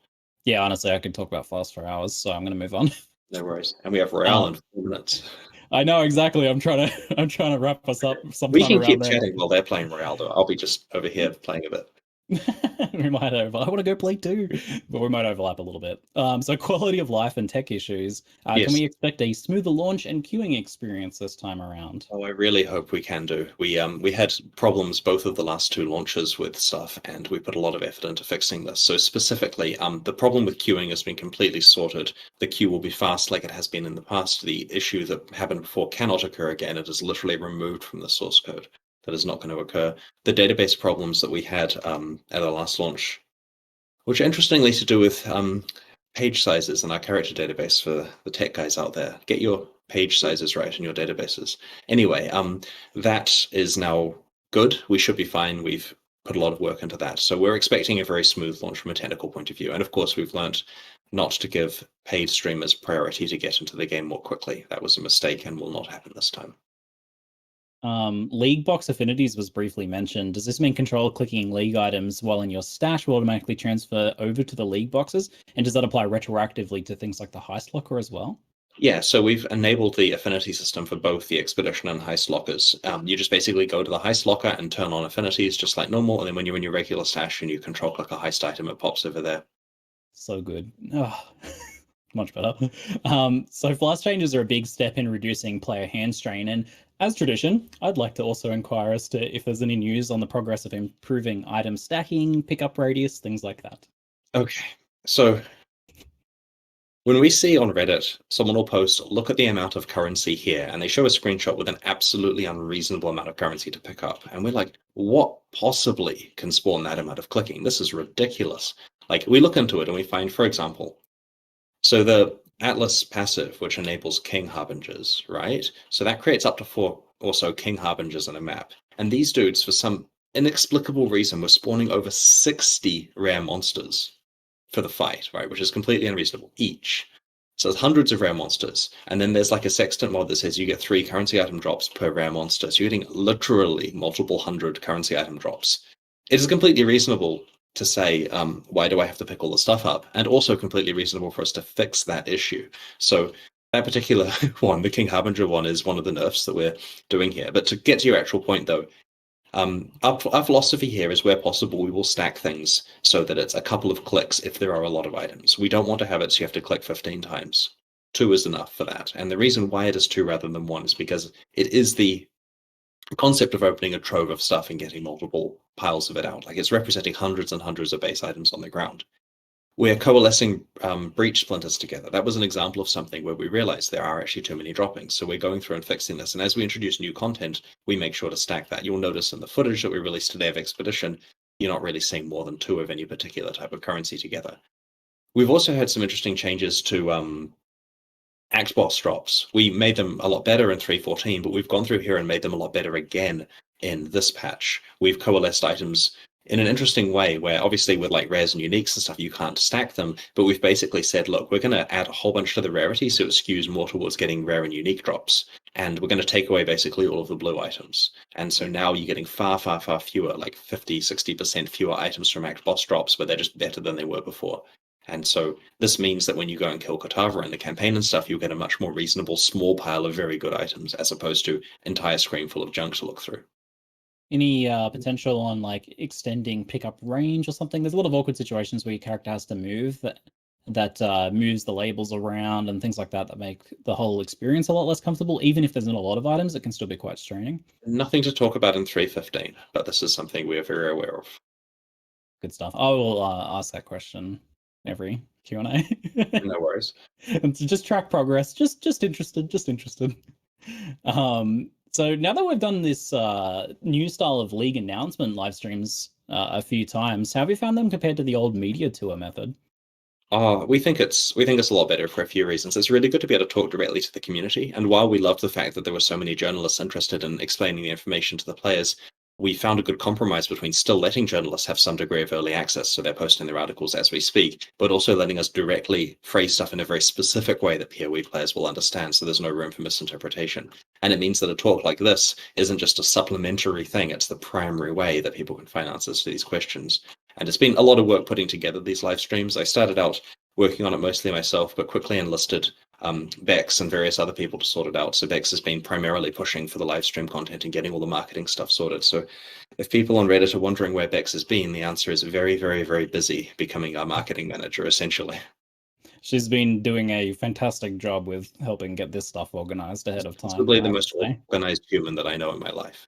Yeah, honestly, I could talk about Fast for hours, so I'm going to move on. No worries. And we have Royale in 4 minutes. I know exactly. I'm trying to wrap us up sometime We can around keep there. chatting while they're playing Royale, though. I'll be just over here playing a bit. We might overlap. I want to go play too, but we might overlap a little bit. So quality of life and tech issues. Yes. Can we expect a smoother launch and queuing experience this time around? Oh, I really hope we can do. We had problems both of the last 2 launches with stuff, and we put a lot of effort into fixing this. So specifically, the problem with queuing has been completely sorted. The queue will be fast like it has been in the past. The issue that happened before cannot occur again. It is literally removed from the source code. That is not going to occur. The database problems that we had at our last launch, which are interestingly to do with page sizes in our character database for the tech guys out there. Get your page sizes right in your databases. Anyway, that is now good. We should be fine. We've put a lot of work into that. So we're expecting a very smooth launch from a technical point of view. And of course, we've learned not to give paid streamers priority to get into the game more quickly. That was a mistake and will not happen this time. League box affinities was briefly mentioned. Does this mean control clicking league items while in your stash will automatically transfer over to the league boxes? And does that apply retroactively to things like the heist locker as well? Yeah, so we've enabled the affinity system for both the expedition and heist lockers. You just basically go to the heist locker and turn on affinities just like normal, and then when you're in your regular stash and you control click a heist item, it pops over there. So good. Oh, much better. So flask changes are a big step in reducing player hand strain, and as tradition, I'd like to also inquire as to if there's any news on the progress of improving item stacking, pickup radius, things like that. Okay, so when we see on Reddit, someone will post, look at the amount of currency here, and they show a screenshot with an absolutely unreasonable amount of currency to pick up. And we're like, what possibly can spawn that amount of clicking? This is ridiculous. Like, we look into it and we find, for example, so the Atlas passive, which enables King Harbingers, right? So that creates up to 4 or so King Harbingers in a map. And these dudes, for some inexplicable reason, were spawning over 60 rare monsters for the fight, right? Which is completely unreasonable, each. So there's hundreds of rare monsters. And then there's like a sextant mod that says you get 3 currency item drops per rare monster. So you're getting literally multiple hundred currency item drops. It is completely reasonable to say, why do I have to pick all the stuff up? And also completely reasonable for us to fix that issue. So that particular one, the King Harbinger one, is one of the nerfs that we're doing here. But to get to your actual point, though, our philosophy here is where possible, we will stack things so that it's a couple of clicks if there are a lot of items. We don't want to have it so you have to click 15 times. 2 is enough for that. And the reason why it is 2 rather than 1 is because it is the concept of opening a trove of stuff and getting multiple piles of it out. Like, it's representing hundreds and hundreds of base items on the ground. We're coalescing breach splinters together. That was an example of something where we realized there are actually too many droppings. So we're going through and fixing this. And as we introduce new content, we make sure to stack that. You'll notice in the footage that we released today of Expedition, you're not really seeing more than 2 of any particular type of currency together. We've also had some interesting changes to Act boss drops. We made them a lot better in 3.14, but we've gone through here and made them a lot better again in this patch. We've coalesced items in an interesting way where obviously with like rares and uniques and stuff, you can't stack them, but we've basically said, look, we're going to add a whole bunch to the rarity so it skews more towards getting rare and unique drops. And we're going to take away basically all of the blue items. And so now you're getting far, far, far fewer, like 50, 60% fewer items from Act boss drops, but they're just better than they were before. And so this means that when you go and kill Kotava in the campaign and stuff, you'll get a much more reasonable small pile of very good items as opposed to entire screen full of junk to look through. Any potential on like extending pickup range or something? There's a lot of awkward situations where your character has to move that moves the labels around and things like that that make the whole experience a lot less comfortable. Even if there's not a lot of items, it can still be quite straining. Nothing to talk about in 3.15, but this is something we are very aware of. Good stuff. I will ask that question every Q&A. No worries. And to just track progress. Just interested. So now that we've done this new style of League announcement live streams a few times, how have you found them compared to the old media tour method? We think it's a lot better for a few reasons. It's really good to be able to talk directly to the community. And while we loved the fact that there were so many journalists interested in explaining the information to the players, we found a good compromise between still letting journalists have some degree of early access, so they're posting their articles as we speak, but also letting us directly phrase stuff in a very specific way that PoE players will understand, so there's no room for misinterpretation. And it means that a talk like this isn't just a supplementary thing, it's the primary way that people can find answers to these questions. And it's been a lot of work putting together these live streams. I started out working on it mostly myself, but quickly enlisted Bex and various other people to sort it out. So Bex has been primarily pushing for the live stream content and getting all the marketing stuff sorted. So if people on Reddit are wondering where Bex has been, the answer is very, very, very busy becoming our marketing manager, essentially. She's been doing a fantastic job with helping get this stuff organized ahead of time. Probably the most organized human that I know in my life.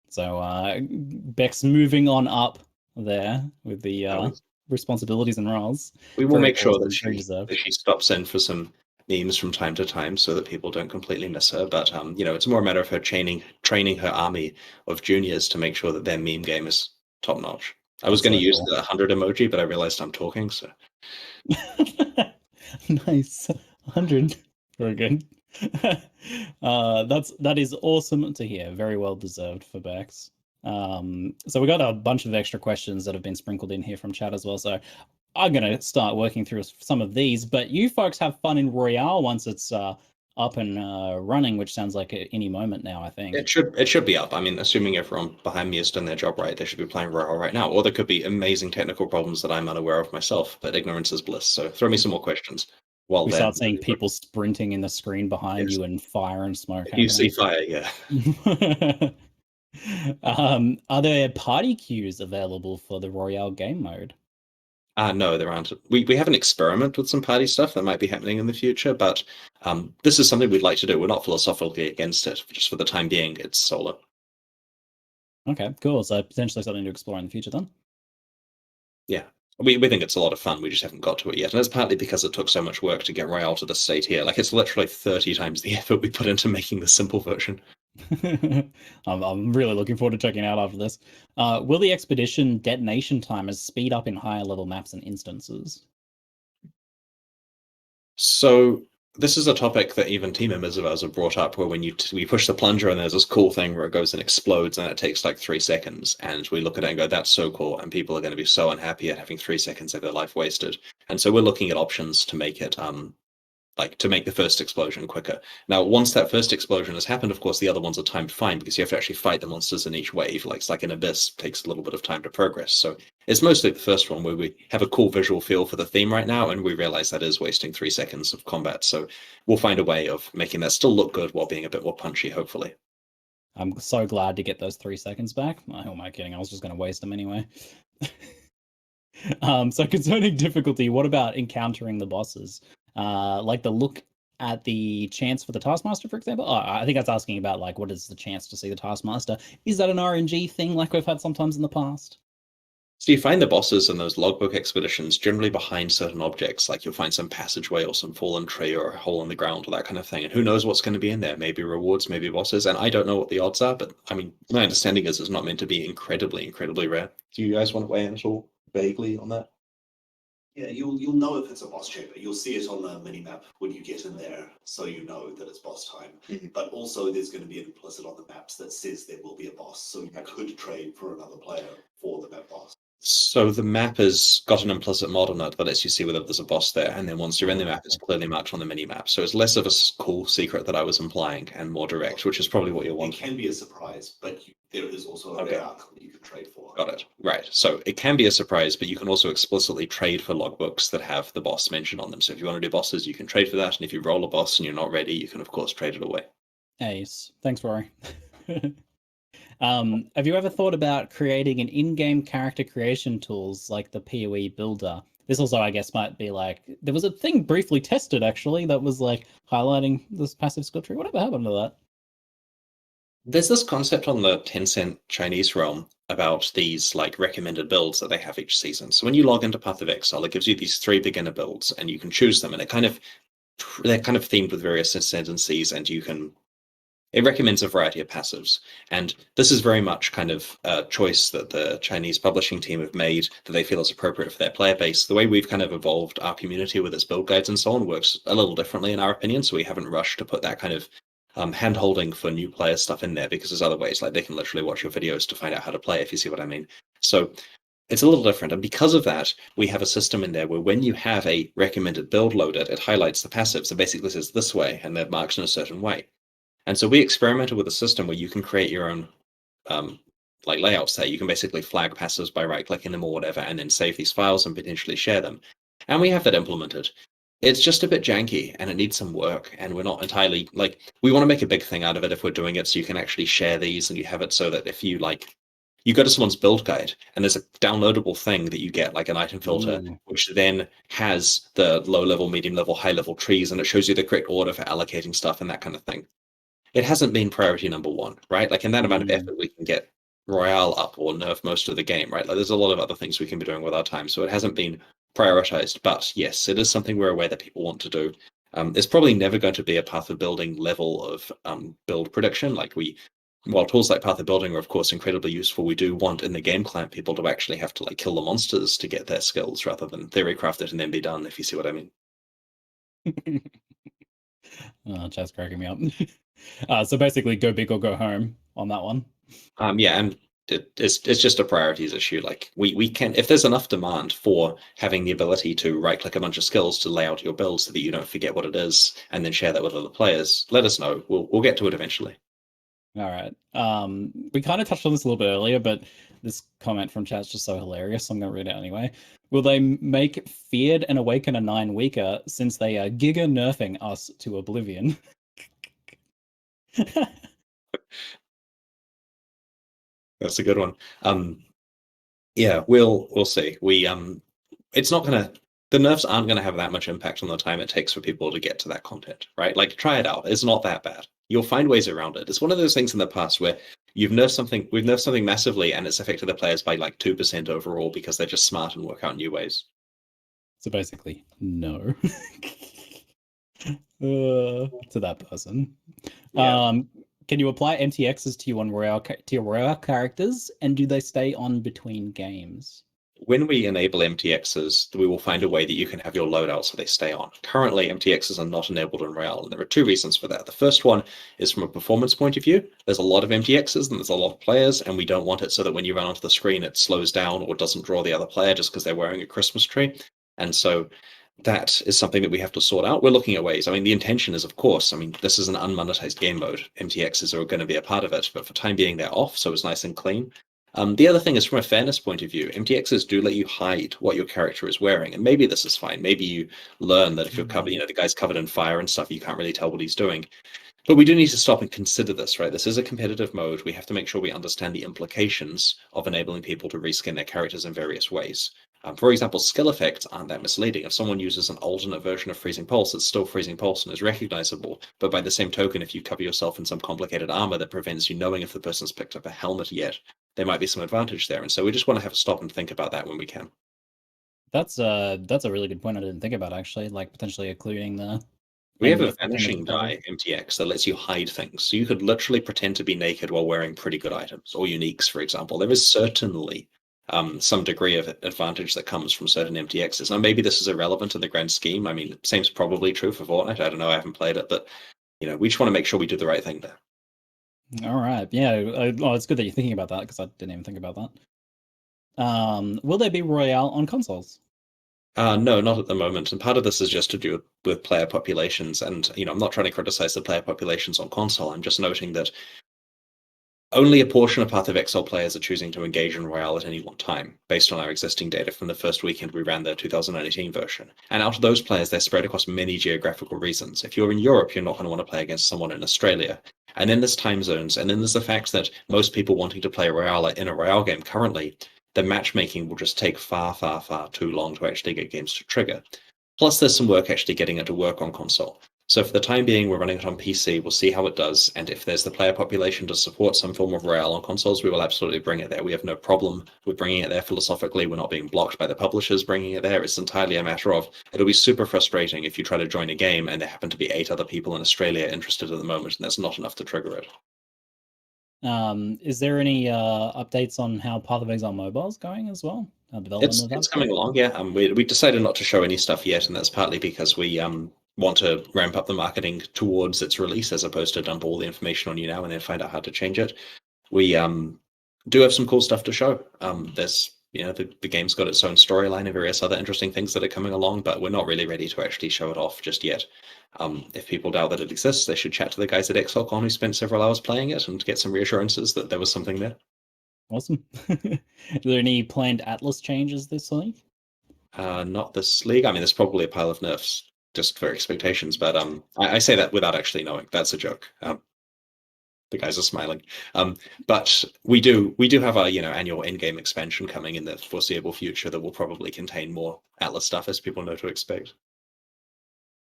So Bex moving on up there with the responsibilities and roles. We will make sure that she stops in for some memes from time to time so that people don't completely miss her. But it's more a matter of her training her army of juniors to make sure that their meme game is top notch. I was going to use the 100 emoji, but I realized I'm talking, so. Nice. 100. Very good. That is awesome to hear. Very well deserved for Bex. So we got a bunch of extra questions that have been sprinkled in here from chat as well. So I'm going to start working through some of these, but you folks have fun in Royale once it's up and running, which sounds like at any moment now, I think. It should be up. I mean, assuming everyone behind me has done their job right, they should be playing Royale right now. Or there could be amazing technical problems that I'm unaware of myself, but ignorance is bliss. So throw me some more questions. We start seeing people sprinting in the screen behind you and fire and smoke. You see fire, yeah. Are there party queues available for the Royale game mode? No, there aren't. We have an experiment with some party stuff that might be happening in the future, but this is something we'd like to do. We're not philosophically against it. Just for the time being, it's solo. Okay, cool. So potentially something to explore in the future then? Yeah. We think it's a lot of fun. We just haven't got to it yet. And it's partly because it took so much work to get Royale to the state here. Like, it's literally 30 times the effort we put into making the simple version. I'm really looking forward to checking it out after this. Will the expedition detonation timers speed up in higher level maps and instances? So this is a topic that even team members of ours have brought up, where when we push the plunger and there's this cool thing where it goes and explodes and it takes like 3 seconds, and we look at it and go, that's so cool, and people are going to be so unhappy at having 3 seconds of their life wasted. And so we're looking at options to make it like to make the first explosion quicker. Now, once that first explosion has happened, of course, the other ones are timed fine because you have to actually fight the monsters in each wave. Like it's like an abyss takes a little bit of time to progress. So it's mostly the first one where we have a cool visual feel for the theme right now, and we realize that is wasting 3 seconds of combat. So we'll find a way of making that still look good while being a bit more punchy, hopefully. I'm so glad to get those 3 seconds back. Oh, who am I kidding? I was just going to waste them anyway. So concerning difficulty, what about encountering the bosses? Like the look at the chance for the Taskmaster, for example? Oh, I think that's asking about like what is the chance to see the Taskmaster? Is that an RNG thing like we've had sometimes in the past? So you find the bosses in those logbook expeditions generally behind certain objects, like you'll find some passageway or some fallen tree or a hole in the ground or that kind of thing. And who knows what's going to be in there? Maybe rewards, maybe bosses. And I don't know what the odds are, but I mean, my understanding is it's not meant to be incredibly, incredibly rare. Do you guys want to weigh in at all vaguely on that? Yeah, you'll know if it's a boss chamber. You'll see it on the mini map when you get in there, so you know that it's boss time. Mhm. But also, there's going to be an implicit on the maps that says there will be a boss, so you could trade for another player for the map boss. So the map has got an implicit mod on it that lets you see whether there's a boss there, and then once you're in the map, it's clearly marked on the mini map. So it's less of a cool secret that I was implying and more direct, which is probably what you It want. can be a surprise, but there is also a Okay. rare arc that you can trade for. Got it. Right. So it can be a surprise, but you can also explicitly trade for logbooks that have the boss mentioned on them. So if you want to do bosses, you can trade for that. And if you roll a boss and you're not ready, you can, of course, trade it away. Ace. Thanks, Rory. Have you ever thought about creating an in-game character creation tools like the PoE builder? This also, I guess, might be like there was a thing briefly tested actually that was like highlighting this passive skill tree. Whatever happened to that? There's this concept on the Tencent Chinese realm about these like recommended builds that they have each season. So when you log into Path of Exile, it gives you these 3 beginner builds, and you can choose them, and they're kind of themed with various ascendancies, and it recommends a variety of passives. And this is very much kind of a choice that the Chinese publishing team have made that they feel is appropriate for their player base. The way we've kind of evolved our community with its build guides and so on works a little differently in our opinion. So we haven't rushed to put that kind of hand holding for new player stuff in there, because there's other ways, like they can literally watch your videos to find out how to play, if you see what I mean. So it's a little different. And because of that, we have a system in there where when you have a recommended build loaded, it highlights the passives. It basically says this way, and they're marked in a certain way. And so we experimented with a system where you can create your own like layouts there. You can basically flag passives by right-clicking them or whatever, and then save these files and potentially share them. And we have that implemented. It's just a bit janky and it needs some work, and we're not entirely like we want to make a big thing out of it if we're doing it, so you can actually share these and you have it so that if you like you go to someone's build guide and there's a downloadable thing that you get, like an item filter, which then has the low level, medium level, high level trees, and it shows you the correct order for allocating stuff and that kind of thing. It hasn't been priority number 1, right? Like in that amount of effort, we can get Royale up or nerf most of the game, right? Like there's a lot of other things we can be doing with our time, so it hasn't been prioritized. But yes, it is something we're aware that people want to do. It's probably never going to be a Path of Building level of build prediction. While tools like Path of Building are of course incredibly useful, we do want in the game client people to actually have to like kill the monsters to get their skills rather than theory craft it and then be done, if you see what I mean. Oh, chat's cracking me up. So basically, go big or go home on that one. Yeah, and it's just a priorities issue. Like we can, if there's enough demand for having the ability to right click a bunch of skills to lay out your build so that you don't forget what it is and then share that with other players, let us know. We'll get to it eventually. All right. We kind of touched on this a little bit earlier, but this comment from chat's just so hilarious, so I'm going to read it anyway. Will they make Feared and Awaken a 9 weaker since they are giga nerfing us to oblivion? That's a good one. Yeah, we'll see. It's not gonna. The nerfs aren't going to have that much impact on the time it takes for people to get to that content, right? Like, try it out. It's not that bad. You'll find ways around it. It's one of those things in the past where we've nerfed something massively, and it's affected the players by like 2% overall because they're just smart and work out new ways. So basically, no. To that person. Yeah. Can you apply MTXs to your Royale characters, and do they stay on between games? When we enable MTXs, we will find a way that you can have your loadout so they stay on. Currently, MTXs are not enabled in Royale, and there are 2 reasons for that. The first one is from a performance point of view. There's a lot of MTXs and there's a lot of players, and we don't want it so that when you run onto the screen, it slows down or doesn't draw the other player just because they're wearing a Christmas tree. And so that is something that we have to sort out. We're looking at ways. I mean, the intention is, of course, I mean, this is an unmonetized game mode. MTXs are going to be a part of it, but for time being, they're off, so it's nice and clean. The other thing is, from a fairness point of view, MTXs do let you hide what your character is wearing, and maybe this is fine. Maybe you learn that if you're covered, the guy's covered in fire and stuff, you can't really tell what he's doing. But we do need to stop and consider this, right? This is a competitive mode. We have to make sure we understand the implications of enabling people to reskin their characters in various ways. For example, skill effects aren't that misleading. If someone uses an alternate version of Freezing Pulse, it's still Freezing Pulse and is recognizable. But by the same token, if you cover yourself in some complicated armor that prevents you knowing if the person's picked up a helmet yet, there might be some advantage there. And so we just want to have a stop and think about that when we can. That's a really good point. I didn't think about actually, like potentially including the. We have a the vanishing dye MTX that lets you hide things. So you could literally pretend to be naked while wearing pretty good items, or uniques, for example. There is certainly some degree of advantage that comes from certain MTXs. Now, maybe this is irrelevant in the grand scheme. I mean, it seems probably true for Fortnite. I don't know. I haven't played it, but we just want to make sure we do the right thing there. All right. Yeah. It's good that you're thinking about that because I didn't even think about that. Will there be Royale on consoles? No, not at the moment. And part of this is just to do with player populations. And, I'm not trying to criticize the player populations on console. I'm just noting that only a portion of pathofexile players are choosing to engage in Royale at any one time, based on our existing data from the first weekend we ran the 2018 version. And out of those players, they're spread across many geographical reasons. If you're in Europe, you're not going to want to play against someone in Australia. And then there's time zones. And then there's the fact that most people wanting to play Royale in a Royale game currently, the matchmaking will just take far, far, far too long to actually get games to trigger. Plus, there's some work actually getting it to work on console. So for the time being, we're running it on PC. We'll see how it does. And if there's the player population to support some form of Royale on consoles, we will absolutely bring it there. We have no problem with bringing it there philosophically. We're not being blocked by the publishers bringing it there. It's entirely a matter of, it'll be super frustrating if you try to join a game and there happen to be 8 other people in Australia interested at the moment, and there's not enough to trigger it. Is there any updates on how Path of Exile Mobile is going as well? It's coming along, yeah. We decided not to show any stuff yet, and that's partly because we want to ramp up the marketing towards its release as opposed to dump all the information on you now and then find out how to change it. We do have some cool stuff to show. There's the game's got its own storyline and various other interesting things that are coming along, but we're not really ready to actually show it off just yet. If people doubt that it exists, they should chat to the guys at XLCon who spent several hours playing it and get some reassurances that there was something there. Awesome. Are there any planned Atlas changes this league? Not this league. I mean, there's probably a pile of nerfs just for expectations, but I say that without actually knowing. That's a joke. The guys are smiling. But we do have our annual in-game expansion coming in the foreseeable future that will probably contain more Atlas stuff, as people know to expect.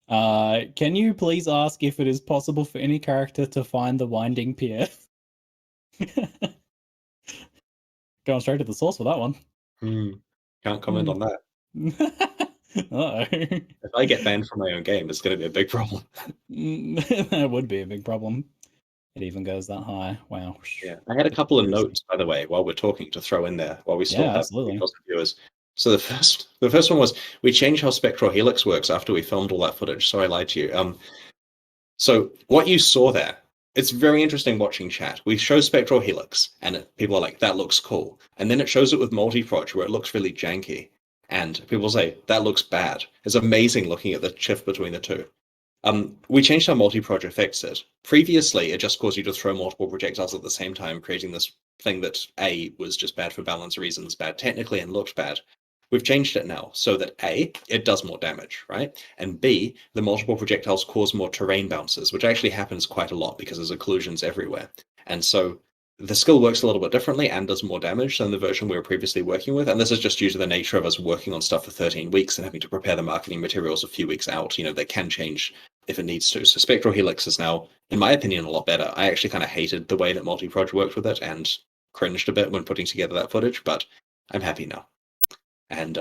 Can you please ask if it is possible for any character to find the Winding Pier? Going straight to the source for that one. Can't comment on that. Uh-oh. If I get banned from my own game, it's going to be a big problem. That would be a big problem. It even goes that high. Wow. Yeah, I had a couple of notes, by the way, while we're talking to throw in there while we still have viewers. So the first one was we changed how Spectral Helix works after we filmed all that footage. So I lied to you. So what you saw there, it's very interesting watching chat. We show Spectral Helix, and people are like, "That looks cool," and then it shows it with Multiproj, where it looks really janky, and people say that looks bad. It's amazing looking at the shift between the two. We changed how Multiproj affects it. Previously, it just caused you to throw multiple projectiles at the same time, creating this thing that A, was just bad for balance reasons, bad technically, and looked bad. We've changed it now so that A, it does more damage, right? And B, the multiple projectiles cause more terrain bounces, which actually happens quite a lot because there's occlusions everywhere. And so the skill works a little bit differently and does more damage than the version we were previously working with. And this is just due to the nature of us working on stuff for 13 weeks and having to prepare the marketing materials a few weeks out. They can change if it needs to. So Spectral Helix is now, in my opinion, a lot better. I actually kind of hated the way that Multiproj worked with it and cringed a bit when putting together that footage, but I'm happy now. And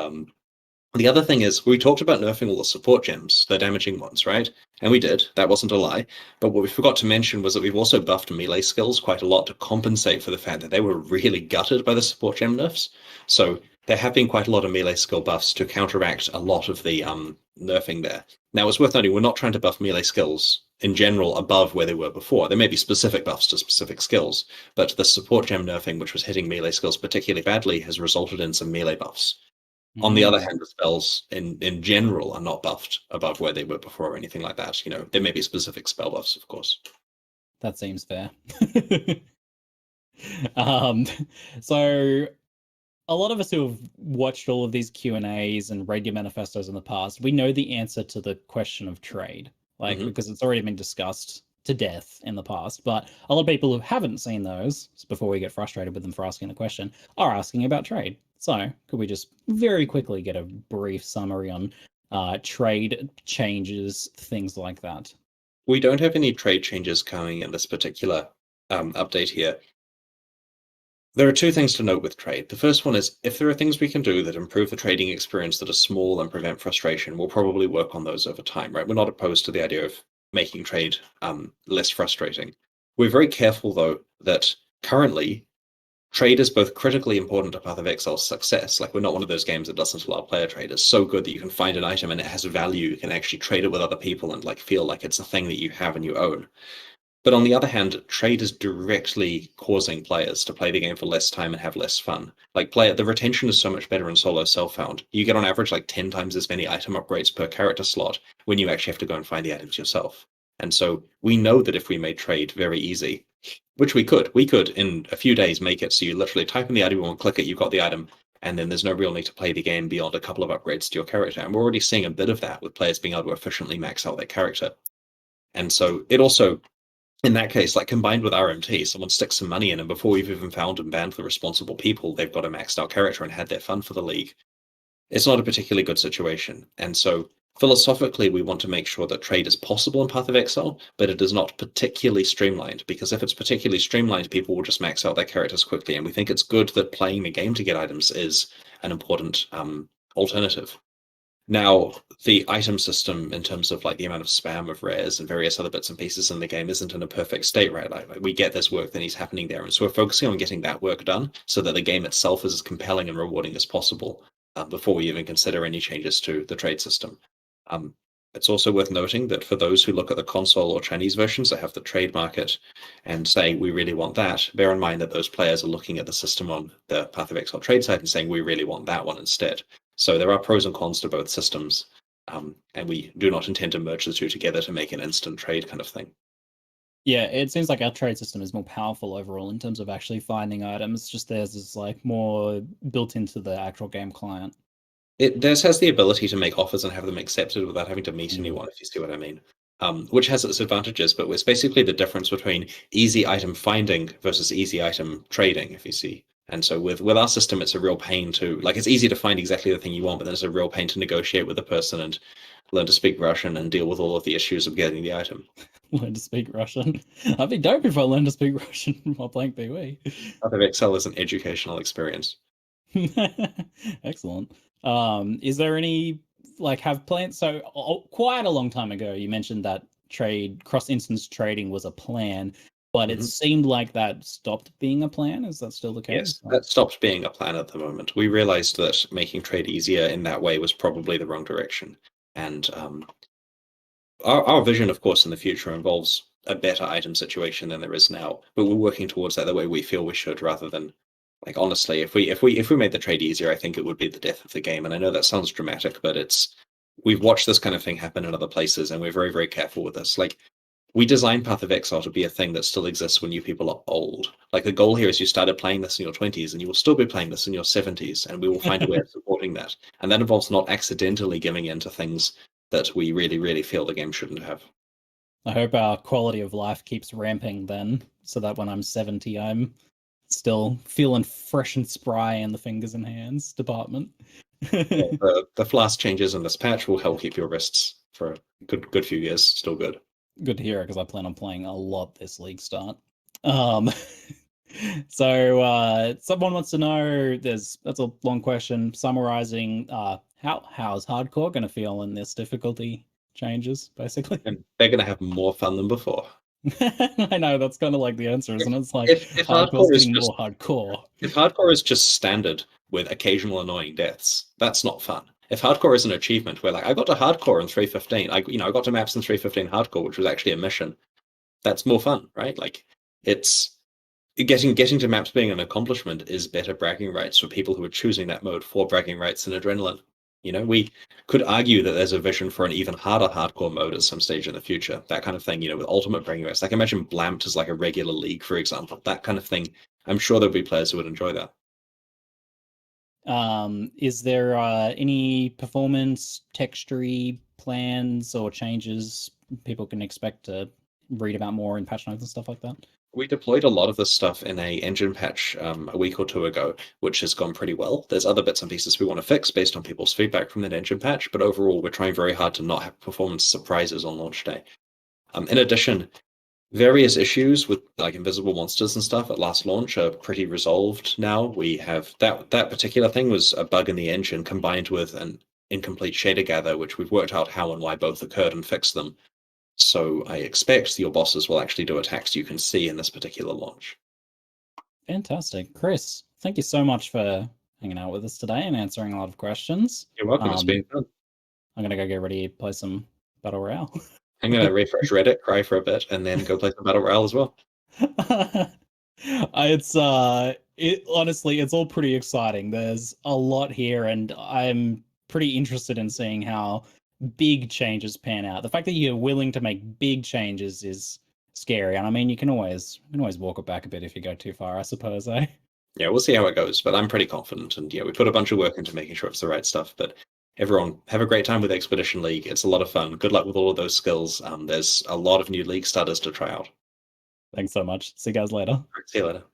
the other thing is, we talked about nerfing all the support gems, the damaging ones, right? And we did. That wasn't a lie. But what we forgot to mention was that we've also buffed melee skills quite a lot to compensate for the fact that they were really gutted by the support gem nerfs. So there have been quite a lot of melee skill buffs to counteract a lot of the nerfing there. Now, it's worth noting, we're not trying to buff melee skills in general above where they were before. There may be specific buffs to specific skills, but the support gem nerfing, which was hitting melee skills particularly badly, has resulted in some melee buffs. On the other Mm, hand, the spells in general are not buffed above where they were before or anything like that. There may be specific spell buffs, of course. that seems fair. um, so a lot of us who have watched all of these Q&As and read your manifestos in the past, we know the answer to the question of trade, like, Hmm. because it's already been discussed to death in the past. But a lot of people who haven't seen those, before we get frustrated with them for asking the question, are asking about trade. So could we just very quickly get a brief summary on trade changes, things like that? We don't have any trade changes coming in this particular update here. There are two things to note with trade. The first one is if there are things we can do that improve the trading experience that are small and prevent frustration, we'll probably work on those over time, right? We're not opposed to the idea of making trade less frustrating. We're very careful, though, that currently trade is both critically important to Path of Exile's success. Like, we're not one of those games that doesn't allow player trade. It's so good that you can find an item and it has value. You can actually trade it with other people and like feel like it's a thing that you have and you own. But on the other hand, trade is directly causing players to play the game for less time and have less fun. Like, the retention is so much better in solo self-found. You get on average like 10 times as many item upgrades per character slot when you actually have to go and find the items yourself. And so we know that if we made trade very easy, which we could in a few days make it so you literally type in the item you want, click it, you've got the item, and then there's no real need to play the game beyond a couple of upgrades to your character. And we're already seeing a bit of that with players being able to efficiently max out their character. And so it also, in that case, like combined with RMT, someone sticks some money in, and before we've even found and banned the responsible people, they've got a maxed out character and had their fun for the league. It's not a particularly good situation. And so philosophically, we want to make sure that trade is possible in Path of Exile, but it is not particularly streamlined, because if it's particularly streamlined, people will just max out their characters quickly. And we think it's good that playing the game to get items is an important alternative. Now, the item system, in terms of like the amount of spam of rares and various other bits and pieces in the game, isn't in a perfect state, right? Like we get this work that needs happening there, and so we're focusing on getting that work done so that the game itself is as compelling and rewarding as possible before we even consider any changes to the trade system. Um, it's also worth noting that for those who look at the console or Chinese versions that have the trade market and say we really want that, bear in mind that those players are looking at the system on the Path of Exile trade side and saying we really want that one instead. So there are pros and cons to both systems, and we do not intend to merge the two together to make an instant trade kind of thing. Yeah, it seems like our trade system is more powerful overall in terms of actually finding items. Just theirs is like more built into the actual game client. Theirs has the ability to make offers and have them accepted without having to meet anyone, if you see what I mean. Which has its advantages, but it's basically the difference between easy item finding versus easy item trading, if you see. And so with our system, it's a real pain to, like, it's easy to find exactly the thing you want, but then it's a real pain to negotiate with the person and learn to speak Russian and deal with all of the issues of getting the item. Learn to speak Russian. I'd be dope if I learned to speak Russian while playing PoE. Path of Excel is an educational experience. Excellent. Is there any like have plans? So quite a long time ago, you mentioned that trade cross instance trading was a plan, but it Mhm. seemed like that stopped being a plan. Is that still the case? Yes, that stopped being a plan at the moment. We realized that making trade easier in that way was probably the wrong direction. And our vision, of course, in the future involves a better item situation than there is now. But we're working towards that the way we feel we should, rather than, like, honestly, if we made the trade easier, I think it would be the death of the game. And I know that sounds dramatic, but we've watched this kind of thing happen in other places, and we're very, very careful with this. Like, we designed Path of Exile to be a thing that still exists when you people are old. Like, the goal here is you started playing this in your 20s and you will still be playing this in your 70s, and we will find a way of supporting that. And that involves not accidentally giving in to things that we really, really feel the game shouldn't have. I hope our quality of life keeps ramping then, so that when I'm 70, I'm still feeling fresh and spry in the fingers and hands department. The flask changes in this patch will help keep your wrists for a good few years still good. Good to hear because I plan on playing a lot this league start. Um, so someone wants to know. That's a long question. Summarizing, how's hardcore going to feel in this difficulty changes, basically. And they're going to have more fun than before. I know that's kind of like the answer, isn't it? It's like If hardcore's hardcore is getting just more hardcore. if hardcore is just standard with occasional annoying deaths, that's not fun. If hardcore is an achievement where, like, I got to hardcore in 315, I got to maps in 315 hardcore, which was actually a mission, that's more fun, right? Like, it's getting to maps being an accomplishment is better bragging rights for people who are choosing that mode for bragging rights and adrenaline. We could argue that there's a vision for an even harder hardcore mode at some stage in the future. That kind of thing, with ultimate bragging rights. Like imagine Blamped as like a regular league, for example. That kind of thing. I'm sure there'll be players who would enjoy that. Is there any performance texture plans or changes people can expect to read about more in patch notes and stuff like that? We deployed a lot of this stuff in a engine patch a week or two ago, which has gone pretty well. There's other bits and pieces we want to fix based on people's feedback from that engine patch, but overall, we're trying very hard to not have performance surprises on launch day. In addition, various issues with like invisible monsters and stuff at last launch are pretty resolved now. We have that particular thing was a bug in the engine combined with an incomplete shader gather, which we've worked out how and why both occurred and fixed them. So I expect your bosses will actually do attacks you can see in this particular launch. Fantastic. Chris, thank you so much for hanging out with us today and answering a lot of questions. You're welcome. It's been fun. I'm going to go get ready to play some Battle Royale. I'm going to refresh Reddit, cry for a bit, and then go play some Battle Royale as well. Honestly, it's all pretty exciting. There's a lot here, and I'm pretty interested in seeing how big changes pan out. The fact that you're willing to make big changes is scary. And I mean, you can always walk it back a bit if you go too far, I suppose, eh? Yeah, we'll see how it goes, but I'm pretty confident. And yeah, we put a bunch of work into making sure it's the right stuff. But everyone, have a great time with Expedition League. It's a lot of fun. Good luck with all of those skills. There's a lot of new league starters to try out. Thanks so much. See you guys later. See you later.